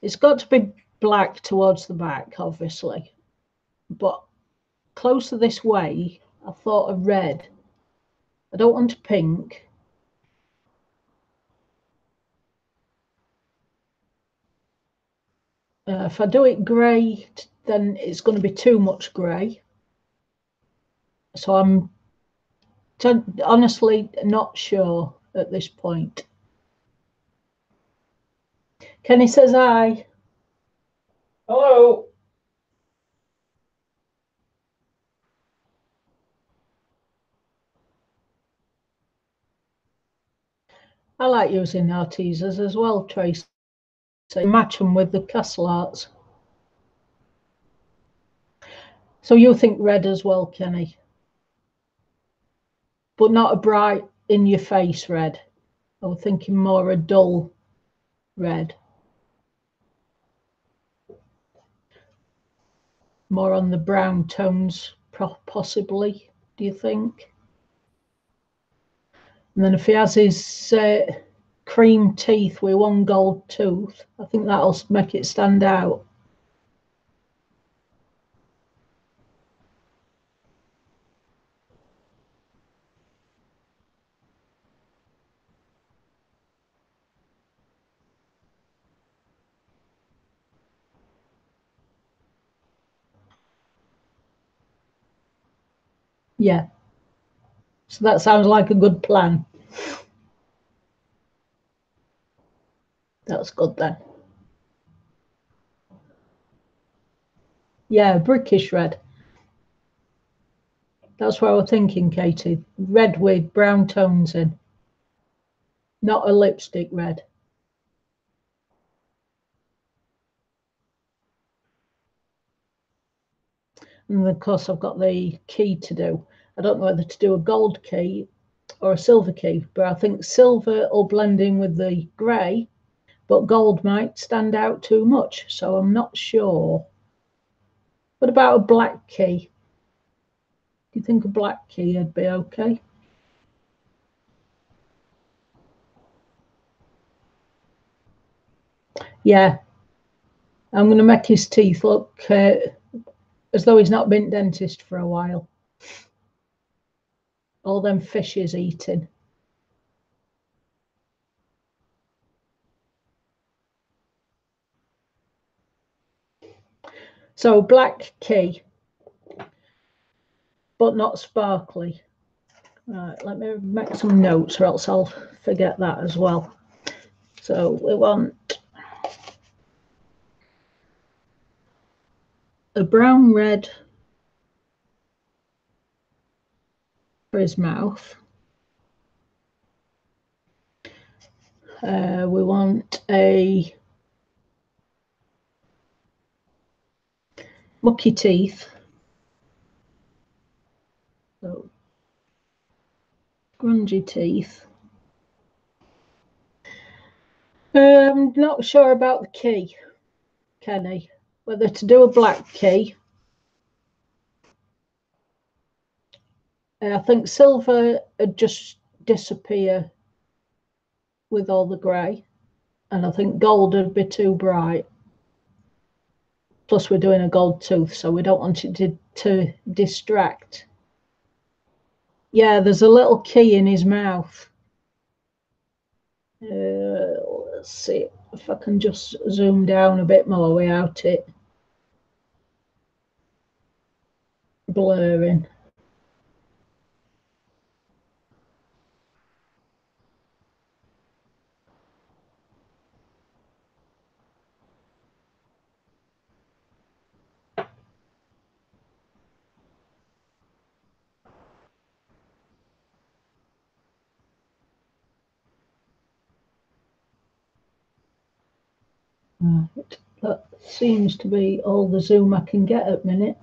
it's got to be black towards the back, obviously, but closer this way, I thought of red. I don't want a pink. If I do it grey, then it's going to be too much grey. So I'm honestly not sure at this point. Kenny says hi.
Hello.
I like using our teasers as well, Tracy. So match them with the castle arts. So you think red as well, Kenny? But not a bright in-your-face red. I was thinking more a dull red. More on the brown tones, possibly, do you think? And then if he has his cream teeth with one gold tooth, I think that'll make it stand out. Yeah. So that sounds like a good plan. That's good then. Yeah, brickish red. That's what I was thinking, Katie. Red with brown tones in. Not a lipstick red. And of course, I've got the key to do. I don't know whether to do a gold key or a silver key, but I think silver will blend in with the grey, but gold might stand out too much, so I'm not sure. What about a black key? Do you think a black key would be okay? Yeah. I'm going to make his teeth look as though he's not been dentist for a while. All them fishes eating. So black key, but not sparkly. Right, let me make some notes or else I'll forget that as well. So we want a brown red for his mouth. We want a mucky teeth. So grungy teeth. Not sure about the key, Kenny. Whether to do a black key. I think silver would just disappear with all the grey, and I think gold would be too bright. Plus, we're doing a gold tooth, so we don't want it to distract. Yeah, there's a little key in his mouth. Let's see if I can just zoom down a bit more without it blurring. Right, that seems to be all the zoom I can get at the minute.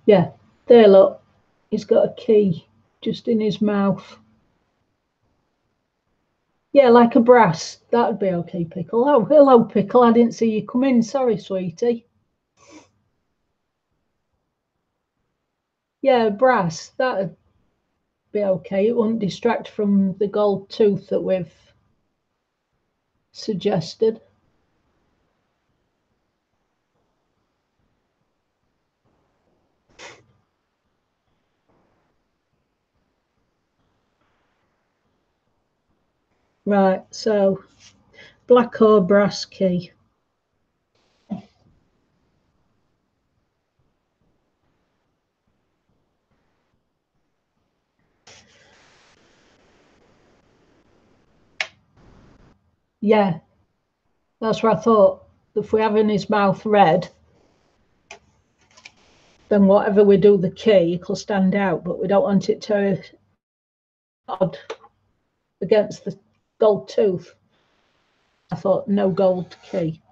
Yeah, there, look, he's got a key just in his mouth. Yeah, like a brass. That'd be okay, Pickle. Oh, hello, Pickle. I didn't see you come in. Sorry, sweetie. Yeah, brass. That'd be okay. It won't distract from the gold tooth that we've suggested. Right, so black or brass key. Yeah, that's what I thought. If we're having his mouth red, then whatever we do the key, it'll stand out, but we don't want it to odd against the gold tooth. I thought no gold key.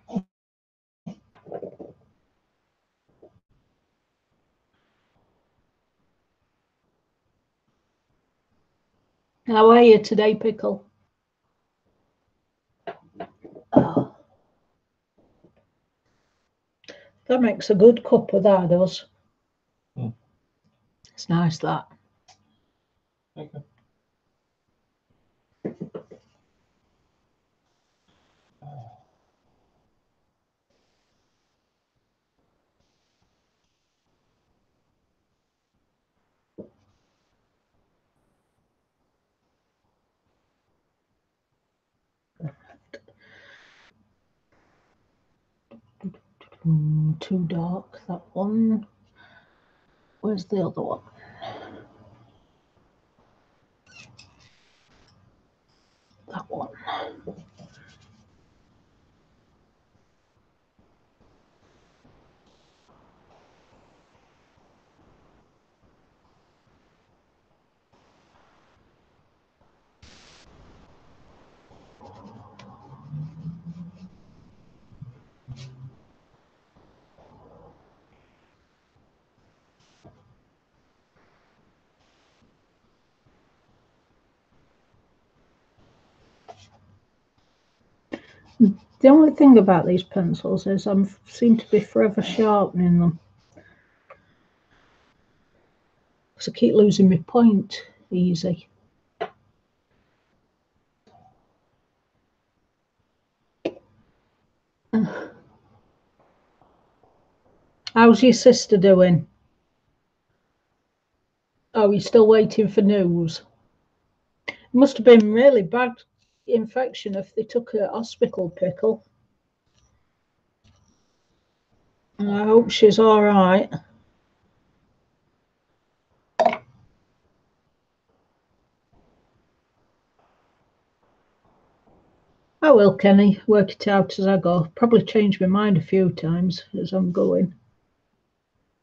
How are you today, Pickle? Oh, that makes a good cuppa, that does. It's nice, that.
Thank you.
Too dark, that one. Where's the other one? That one. The only thing about these pencils is I seem to be forever sharpening them. Because I keep losing my point easy. How's your sister doing? Oh, you're still waiting for news? It must have been really bad infection if they took her to hospital, Pickle. And I hope she's all right. I will, Kenny, work it out as I go. Probably change my mind a few times as I'm going.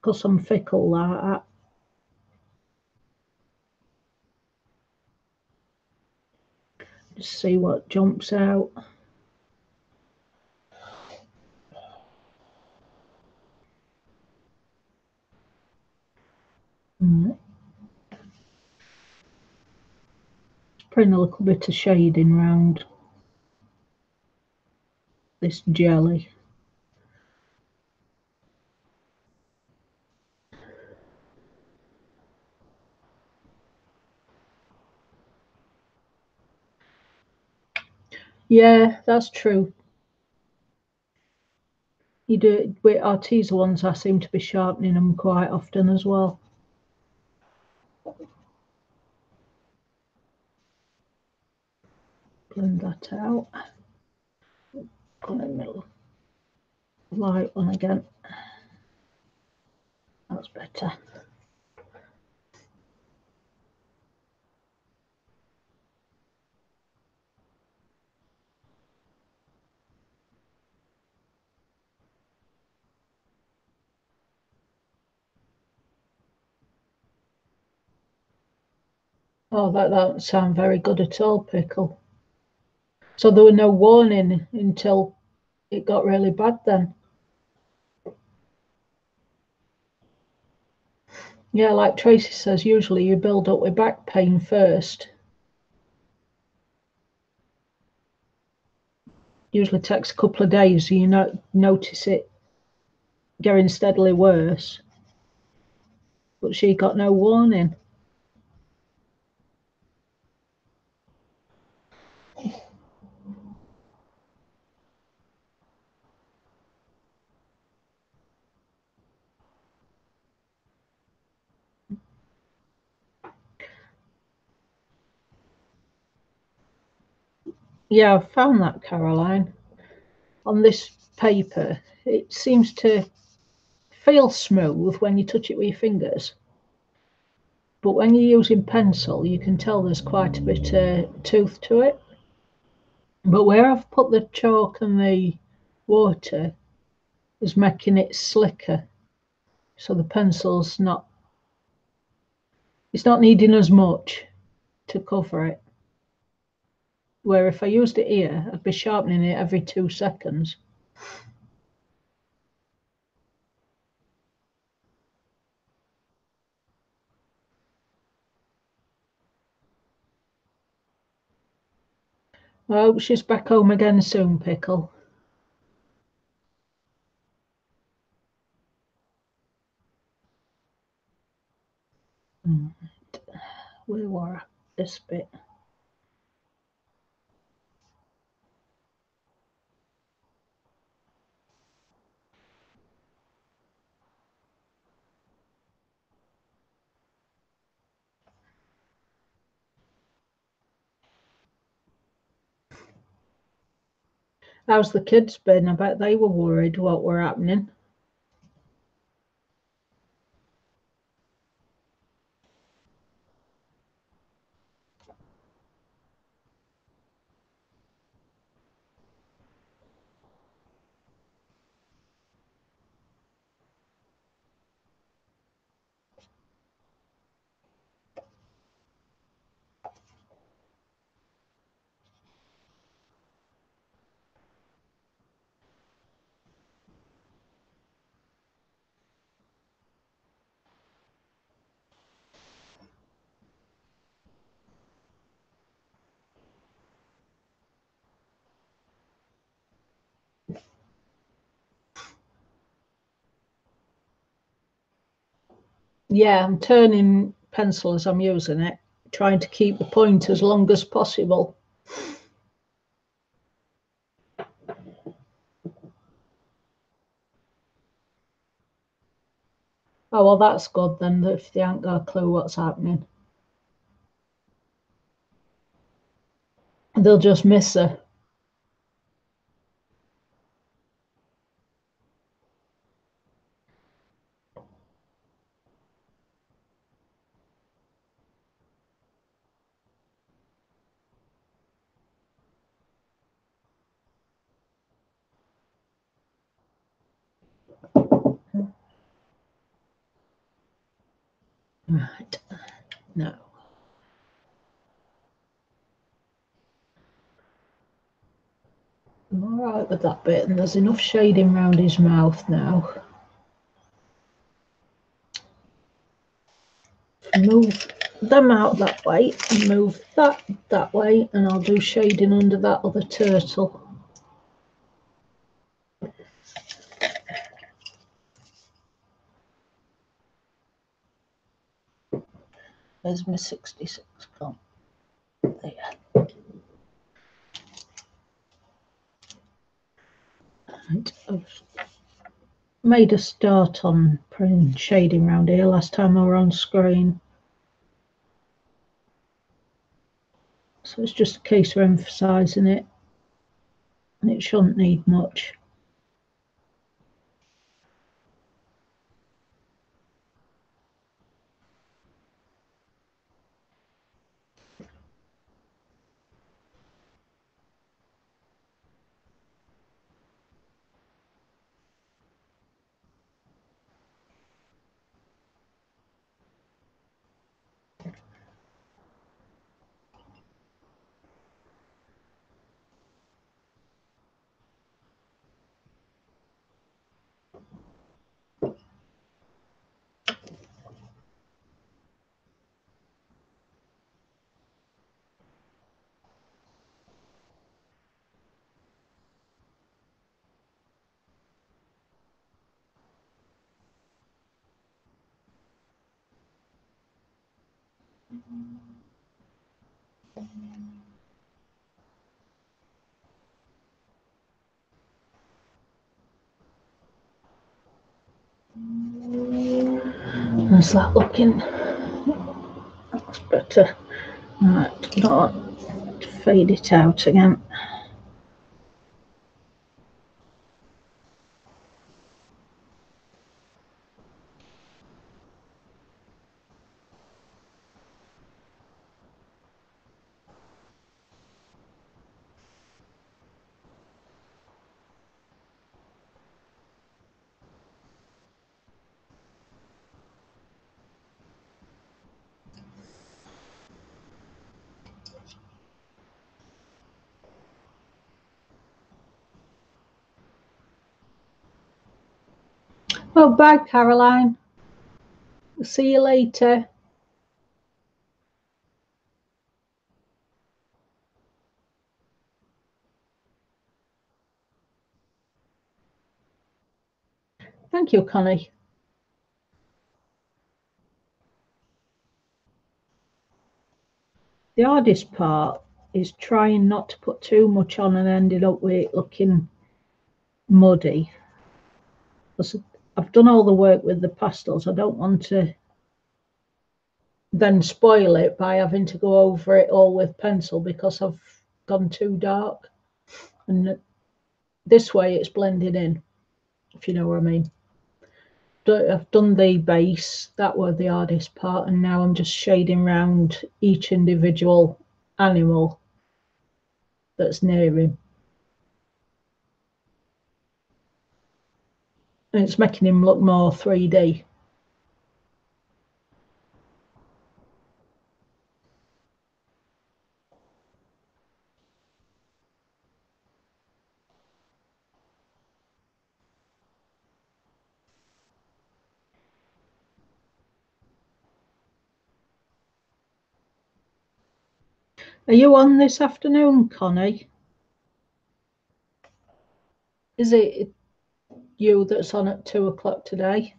Because I'm fickle like that. Just see what jumps out. Just putting a little bit of shading round this jelly. Yeah, that's true. You do it with Arteza ones, I seem to be sharpening them quite often as well. Blend that out. Go in the middle. Light one again. That's better. Oh, that doesn't sound very good at all, Pickle. So there was no warning until it got really bad then? Yeah, like Tracy says, usually you build up with back pain first. Usually takes a couple of days, so you notice it getting steadily worse. But she got no warning. Yeah, I've found that, Caroline. On this paper, it seems to feel smooth when you touch it with your fingers. But when you're using pencil, you can tell there's quite a bit of tooth to it. But where I've put the chalk and the water is making it slicker. So the pencil's not, it's not needing as much to cover it. Where if I used it here, I'd be sharpening it every 2 seconds. I hope she's back home again soon, Pickle. Where were I? This bit. How's the kids been? I bet they were worried what were happening. Yeah, I'm turning pencil as I'm using it, trying to keep the point as long as possible. Oh, well, that's good then, if they ain't got a clue what's happening. They'll just miss her. Right, now. I'm all right with that bit, and there's enough shading around his mouth now. Move them out that way and move that way, and I'll do shading under that other turtle. There's my 66 gone. There. Right, I've made a start on putting shading around here last time I were on screen. So it's just a case of emphasising it, and it shouldn't need much. How's that looking? That's better. Right, not fade it out again. Oh, bye, Caroline. See you later. Thank you, Connie. The hardest part is trying not to put too much on and ending up with it looking muddy. I've done all the work with the pastels. I don't want to then spoil it by having to go over it all with pencil because I've gone too dark. And this way it's blended in, if you know what I mean. I've done the base, that was the hardest part, and now I'm just shading around each individual animal that's near him. And it's making him look more 3D. Are you on this afternoon, Connie? Is it you that's on at 2 o'clock today?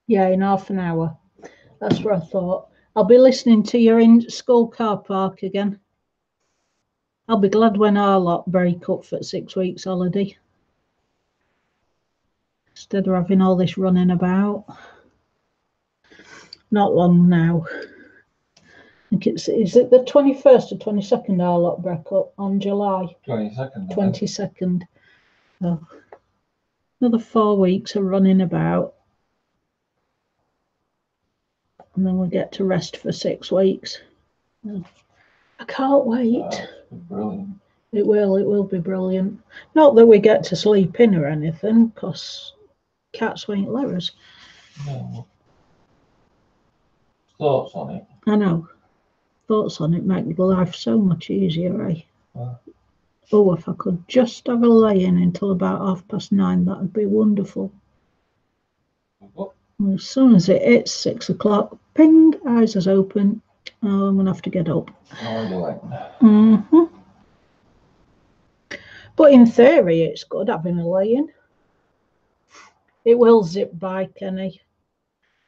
Yeah, in half an hour. That's what I thought. I'll be listening to you in school car park again. I'll be glad when our lot break up for 6 weeks holiday. instead of having all this running about. Not long now. I think is it the 21st or 22nd our lot break up on July?
22nd.
22nd. Oh, another 4 weeks of running about. And then we'll get to rest for 6 weeks. I can't wait.
Brilliant.
It will be brilliant. Not that we get to sleep in or anything, because cats won't let us.
No. Thoughts on it?
I know. Thoughts on it make life so much easier, eh?
Well.
Oh, if I could just have a lay-in until about 9:30, that'd be wonderful.
Oh.
As soon as it hits 6 o'clock, ping, eyes is open. Oh, I'm gonna have to get up. But in theory, it's good having a lay-in. It will zip by, Kenny.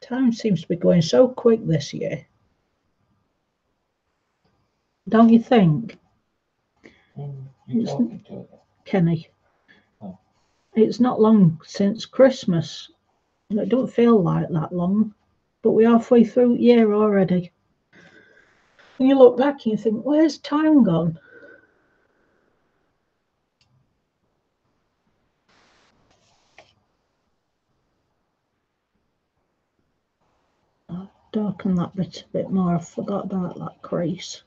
Time seems to be going so quick this year. Don't you think?
You talking to it?
Kenny.
Oh.
It's not long since Christmas. It don't feel like that long, but we're halfway through the year already. And you look back and you think, where's time gone? I'll darken that bit a bit more. I forgot about that crease.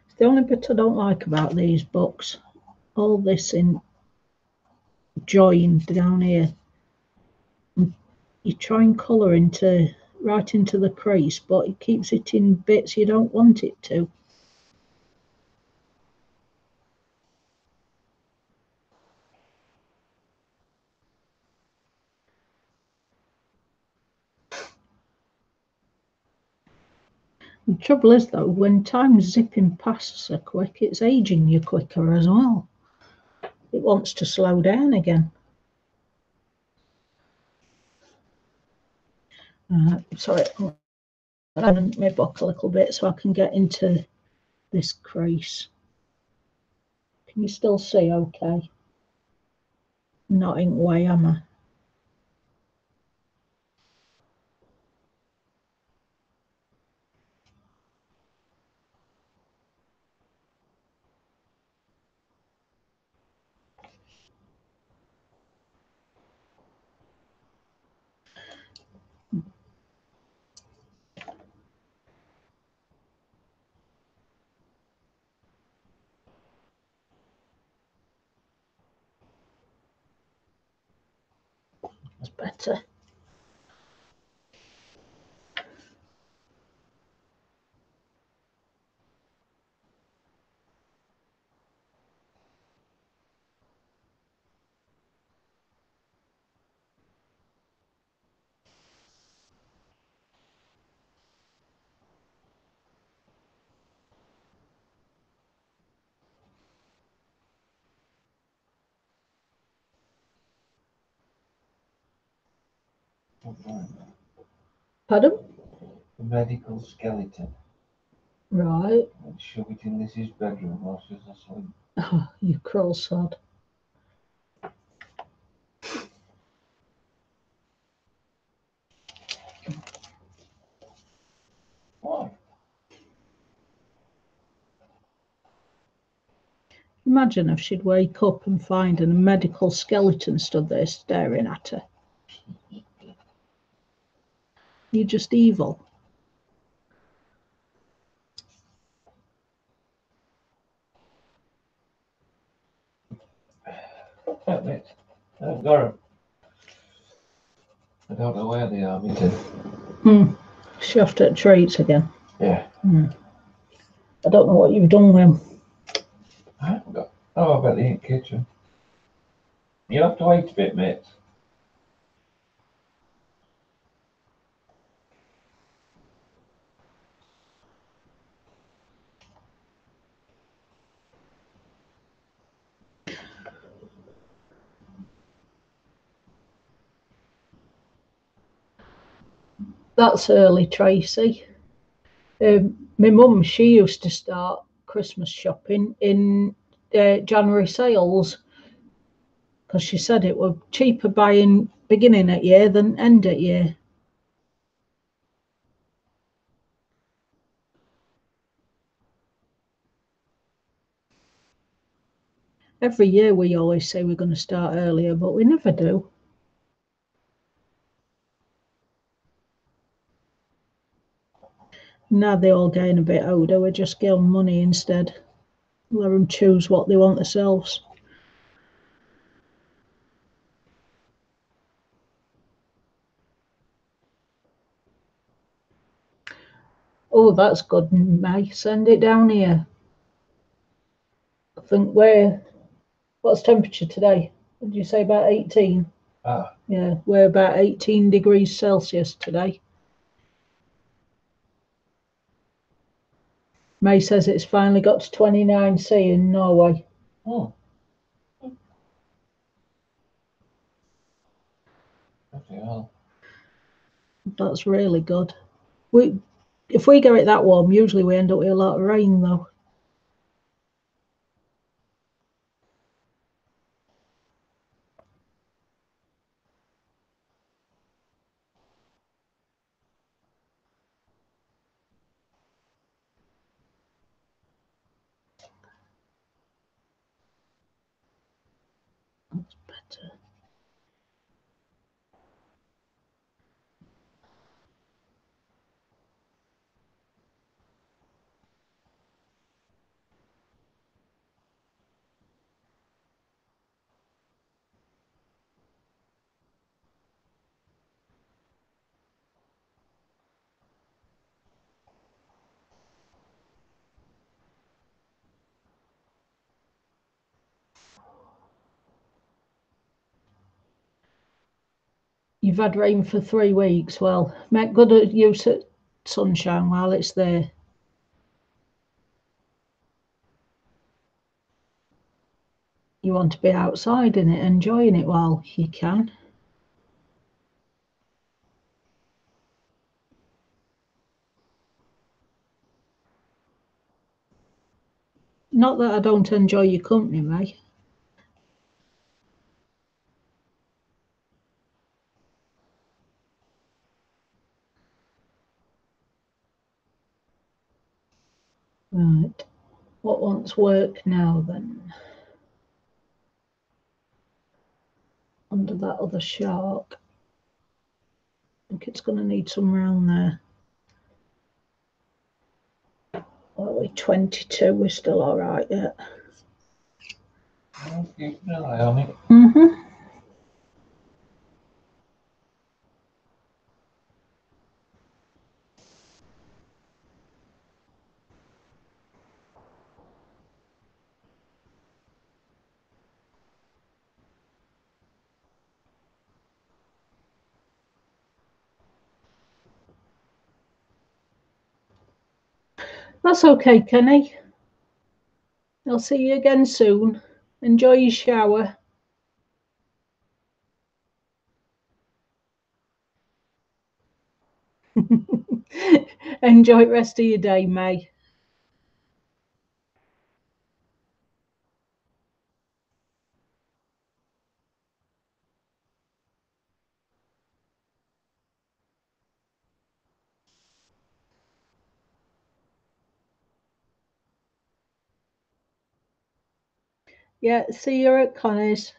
It's the only bit I don't like about these books. All this in joined down here. You try and colour right into the crease, but it keeps it in bits you don't want it to. The trouble is, though, when time's zipping past so quick, it's aging you quicker as well. It wants to slow down again. Sorry, I didn't my book a little bit so I can get into this crease. Can you still see okay? Not in the way, am I? It's better. Pardon?
The medical skeleton.
Right.
And shove it in Lizzie's bedroom while she's asleep.
Oh, you cruel sod.
Why?
Imagine if she'd wake up and find a medical skeleton stood there staring at her. You're just evil.
Damn it. I've got 'em. I don't know where they are, me too.
Shoved at treats again.
Yeah.
I don't know what you've done with them.
I haven't got. Oh, I bet they in the kitchen. You'll have to wait a bit, mate.
That's early, Tracy. My mum, she used to start Christmas shopping in January sales because she said it was cheaper buying beginning at year than end at year. Every year we always say we're going to start earlier, but we never do. Now they all getting a bit older, we just give them money instead. Let them choose what they want themselves. Oh, that's good, May. Send it down here. I think what's temperature today? Did you say about 18?
Ah.
Yeah, we're about 18 degrees Celsius today. May says it's finally got to 29C in Norway.
Oh. Bloody hell.
That's really good. If we get it that warm, usually we end up with a lot of rain though. That's better. You've had rain for 3 weeks. Well, make good use of sunshine while it's there. You want to be outside in it, enjoying it while you can. Not that I don't enjoy your company, May. Right. What wants work now then? Under that other shark. I think it's going to need some round there. Well, we're 22, we're still all right yet.
I'll keep an eye on it.
Mm-hmm. That's okay, Kenny. I'll see you again soon. Enjoy your shower. Enjoy the rest of your day, May. Yeah, see you at Connie's.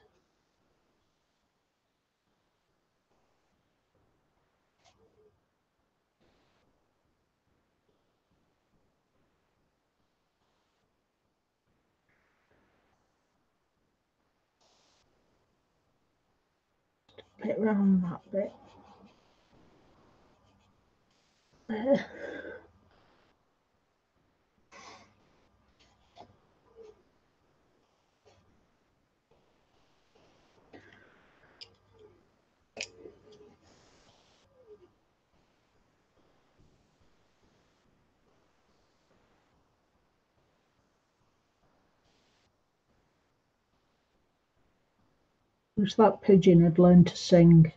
Bit round that bit. There. Wish that pigeon had learned to sing.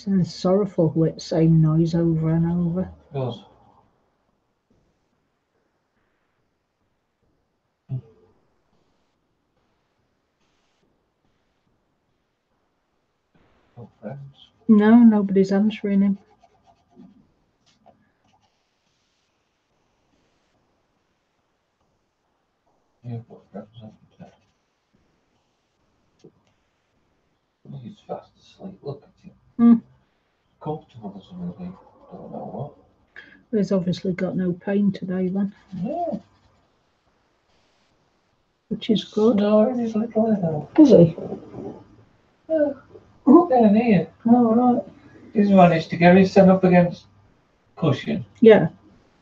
Sounds sorrowful with the same noise over and over.
It does. No friends.
No, nobody's answering him.
You've got friends, haven't you? He's fast asleep. Look at him.
Hmm.
Comfortable as a baby. Don't know what.
He's obviously got no pain today then,
Yeah.
which is good.
Snoring his little head out.
Is he?
Down here.
Oh, right.
He's managed to get his head up against cushion.
Yeah.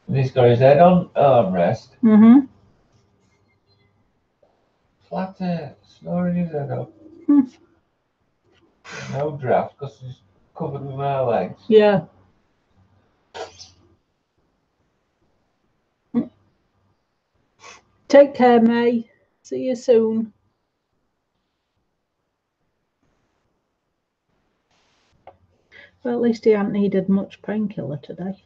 And he's got his head on armrest.
Mm-hmm.
Flat air. Snoring his head up.
Hmm.
No draft because he's covered with my legs.
Yeah. Take care, May. See you soon. Well, at least he hasn't needed much painkiller today.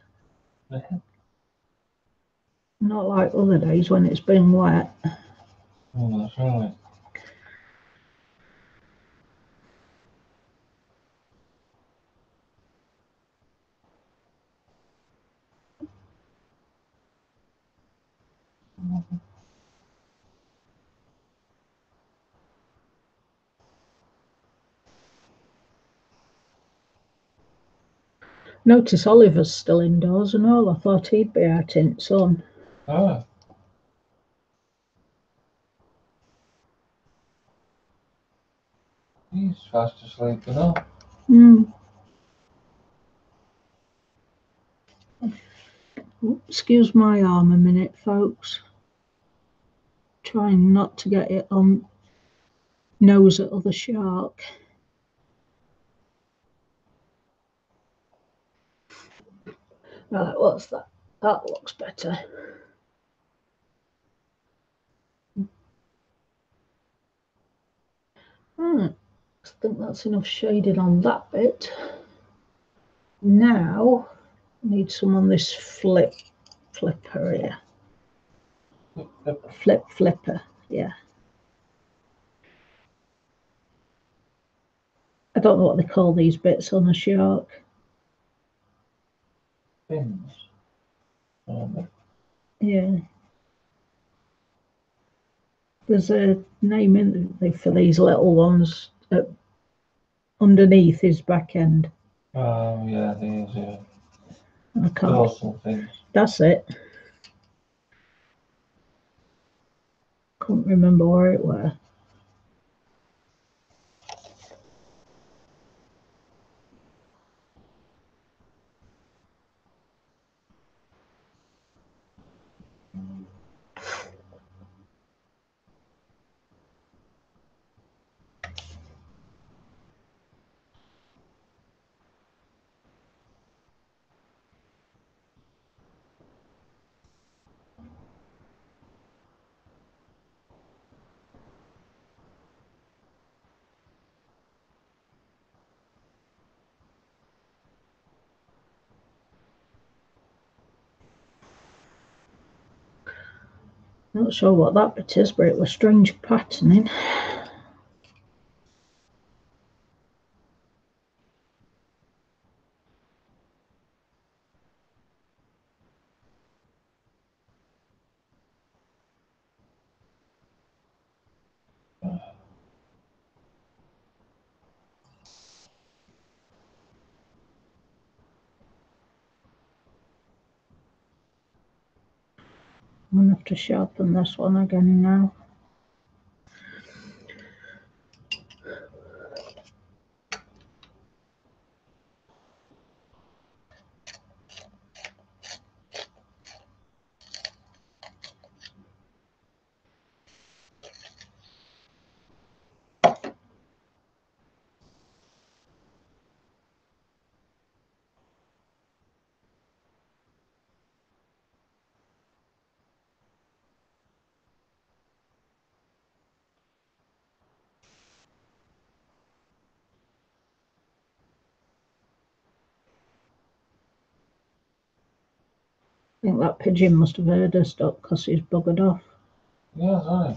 Not like other days when it's been wet.
Oh, that's right.
Notice Oliver's still indoors and all. I thought he'd be out in the sun.
Ah. He's fast asleep and all.
Excuse my arm a minute, folks. Trying not to get it on nose at other shark. Right, what's that? That looks better. I think that's enough shading on that bit. Now, I need some on this flipper here. Flipper, yeah. I don't know what they call these bits on a shark.
Fins.
Yeah. There's a name in for these little ones underneath his back end.
Oh, yeah, these
I can't.
dorsal fins.
That's it. Couldn't remember where it were. Not sure what that bit is, but it was strange patterning. I'm going to have to sharpen this one again now. think that pigeon must have heard us stop because he's buggered off.
Yeah, right.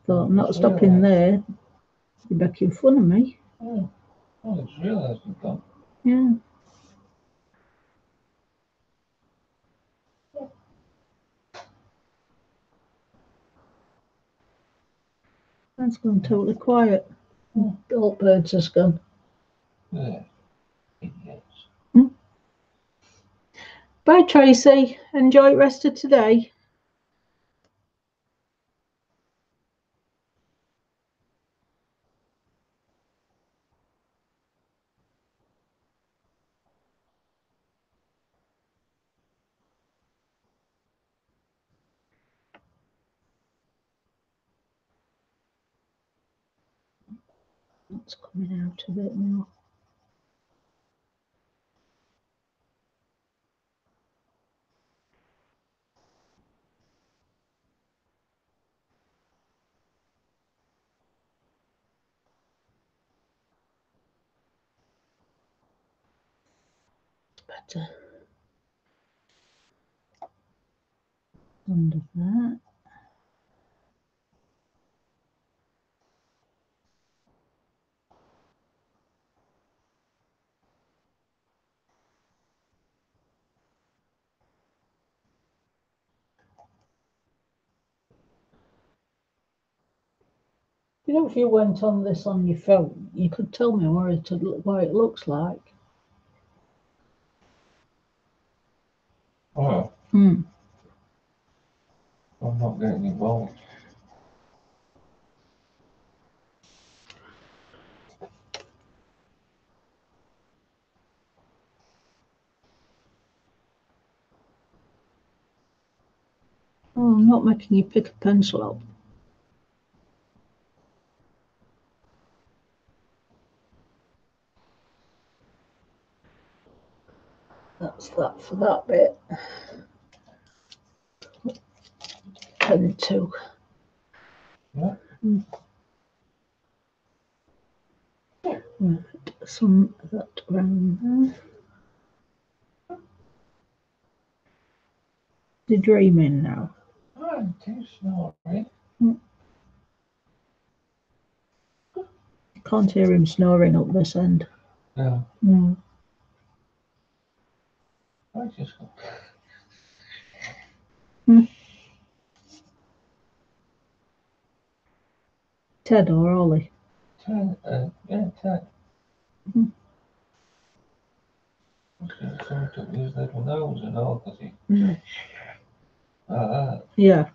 Thought, I'm not stopping there. You're making fun of me.
Oh, I just realised you've gone.
Yeah. That's gone totally quiet. All birds has gone.
Yeah. Idiots.
Bye, Tracy. Enjoy the rest of today. It's coming out a bit now. Better. Under that. You know, if you went on this on your phone, you could tell me what it looks like.
Oh,
Hmm.
I'm not getting involved.
Oh, I'm not making you pick a pencil up. That's that for that bit. And two.
Yeah.
Right, some of that around there. You're dreaming now.
I'm too snoring.
Can't hear him snoring up this end.
No,
No.
I just got.
Ted or Ollie?
Ted, yeah, Ted.
Mhm.
Someone took his little nose and all because he.
Yeah.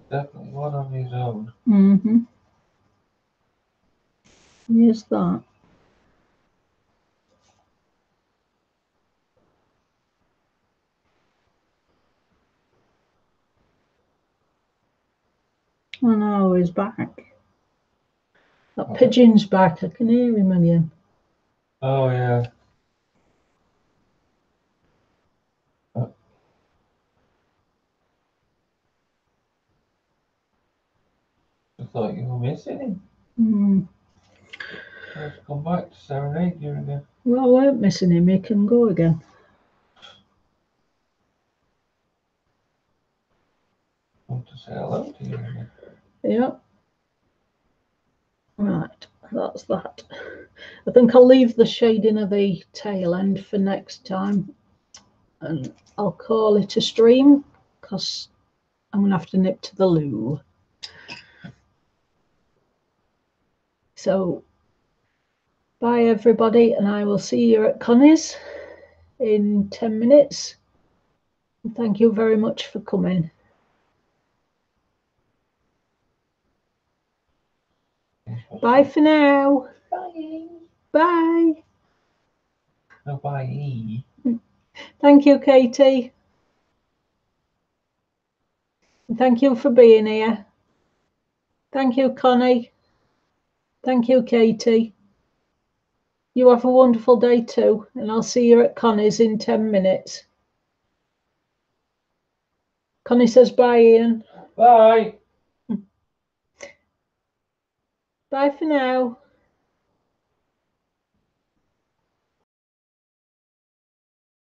Definitely one on his own.
Mm-hmm. Here's that. Oh no, he's back. That pigeon's back. I can hear him again.
Oh, yeah. I thought you were missing him.
Mm.
Let's come back to serenade you again.
Well, I weren't missing him. He can go again.
Want to say hello to you again.
Yeah. Right, that's that. I think I'll leave the shading of the tail end for next time. And I'll call it a stream because I'm going to have to nip to the loo. So, bye everybody, and I will see you at Connie's in 10 minutes. And thank you very much for coming. Bye for now.
Bye.
Bye.
No, bye.
Thank you, Katie. And thank you for being here. Thank you, Connie. Thank you, Katie. You have a wonderful day too, and I'll see you at Connie's in 10 minutes. Connie says bye, Ian.
Bye.
Bye for now.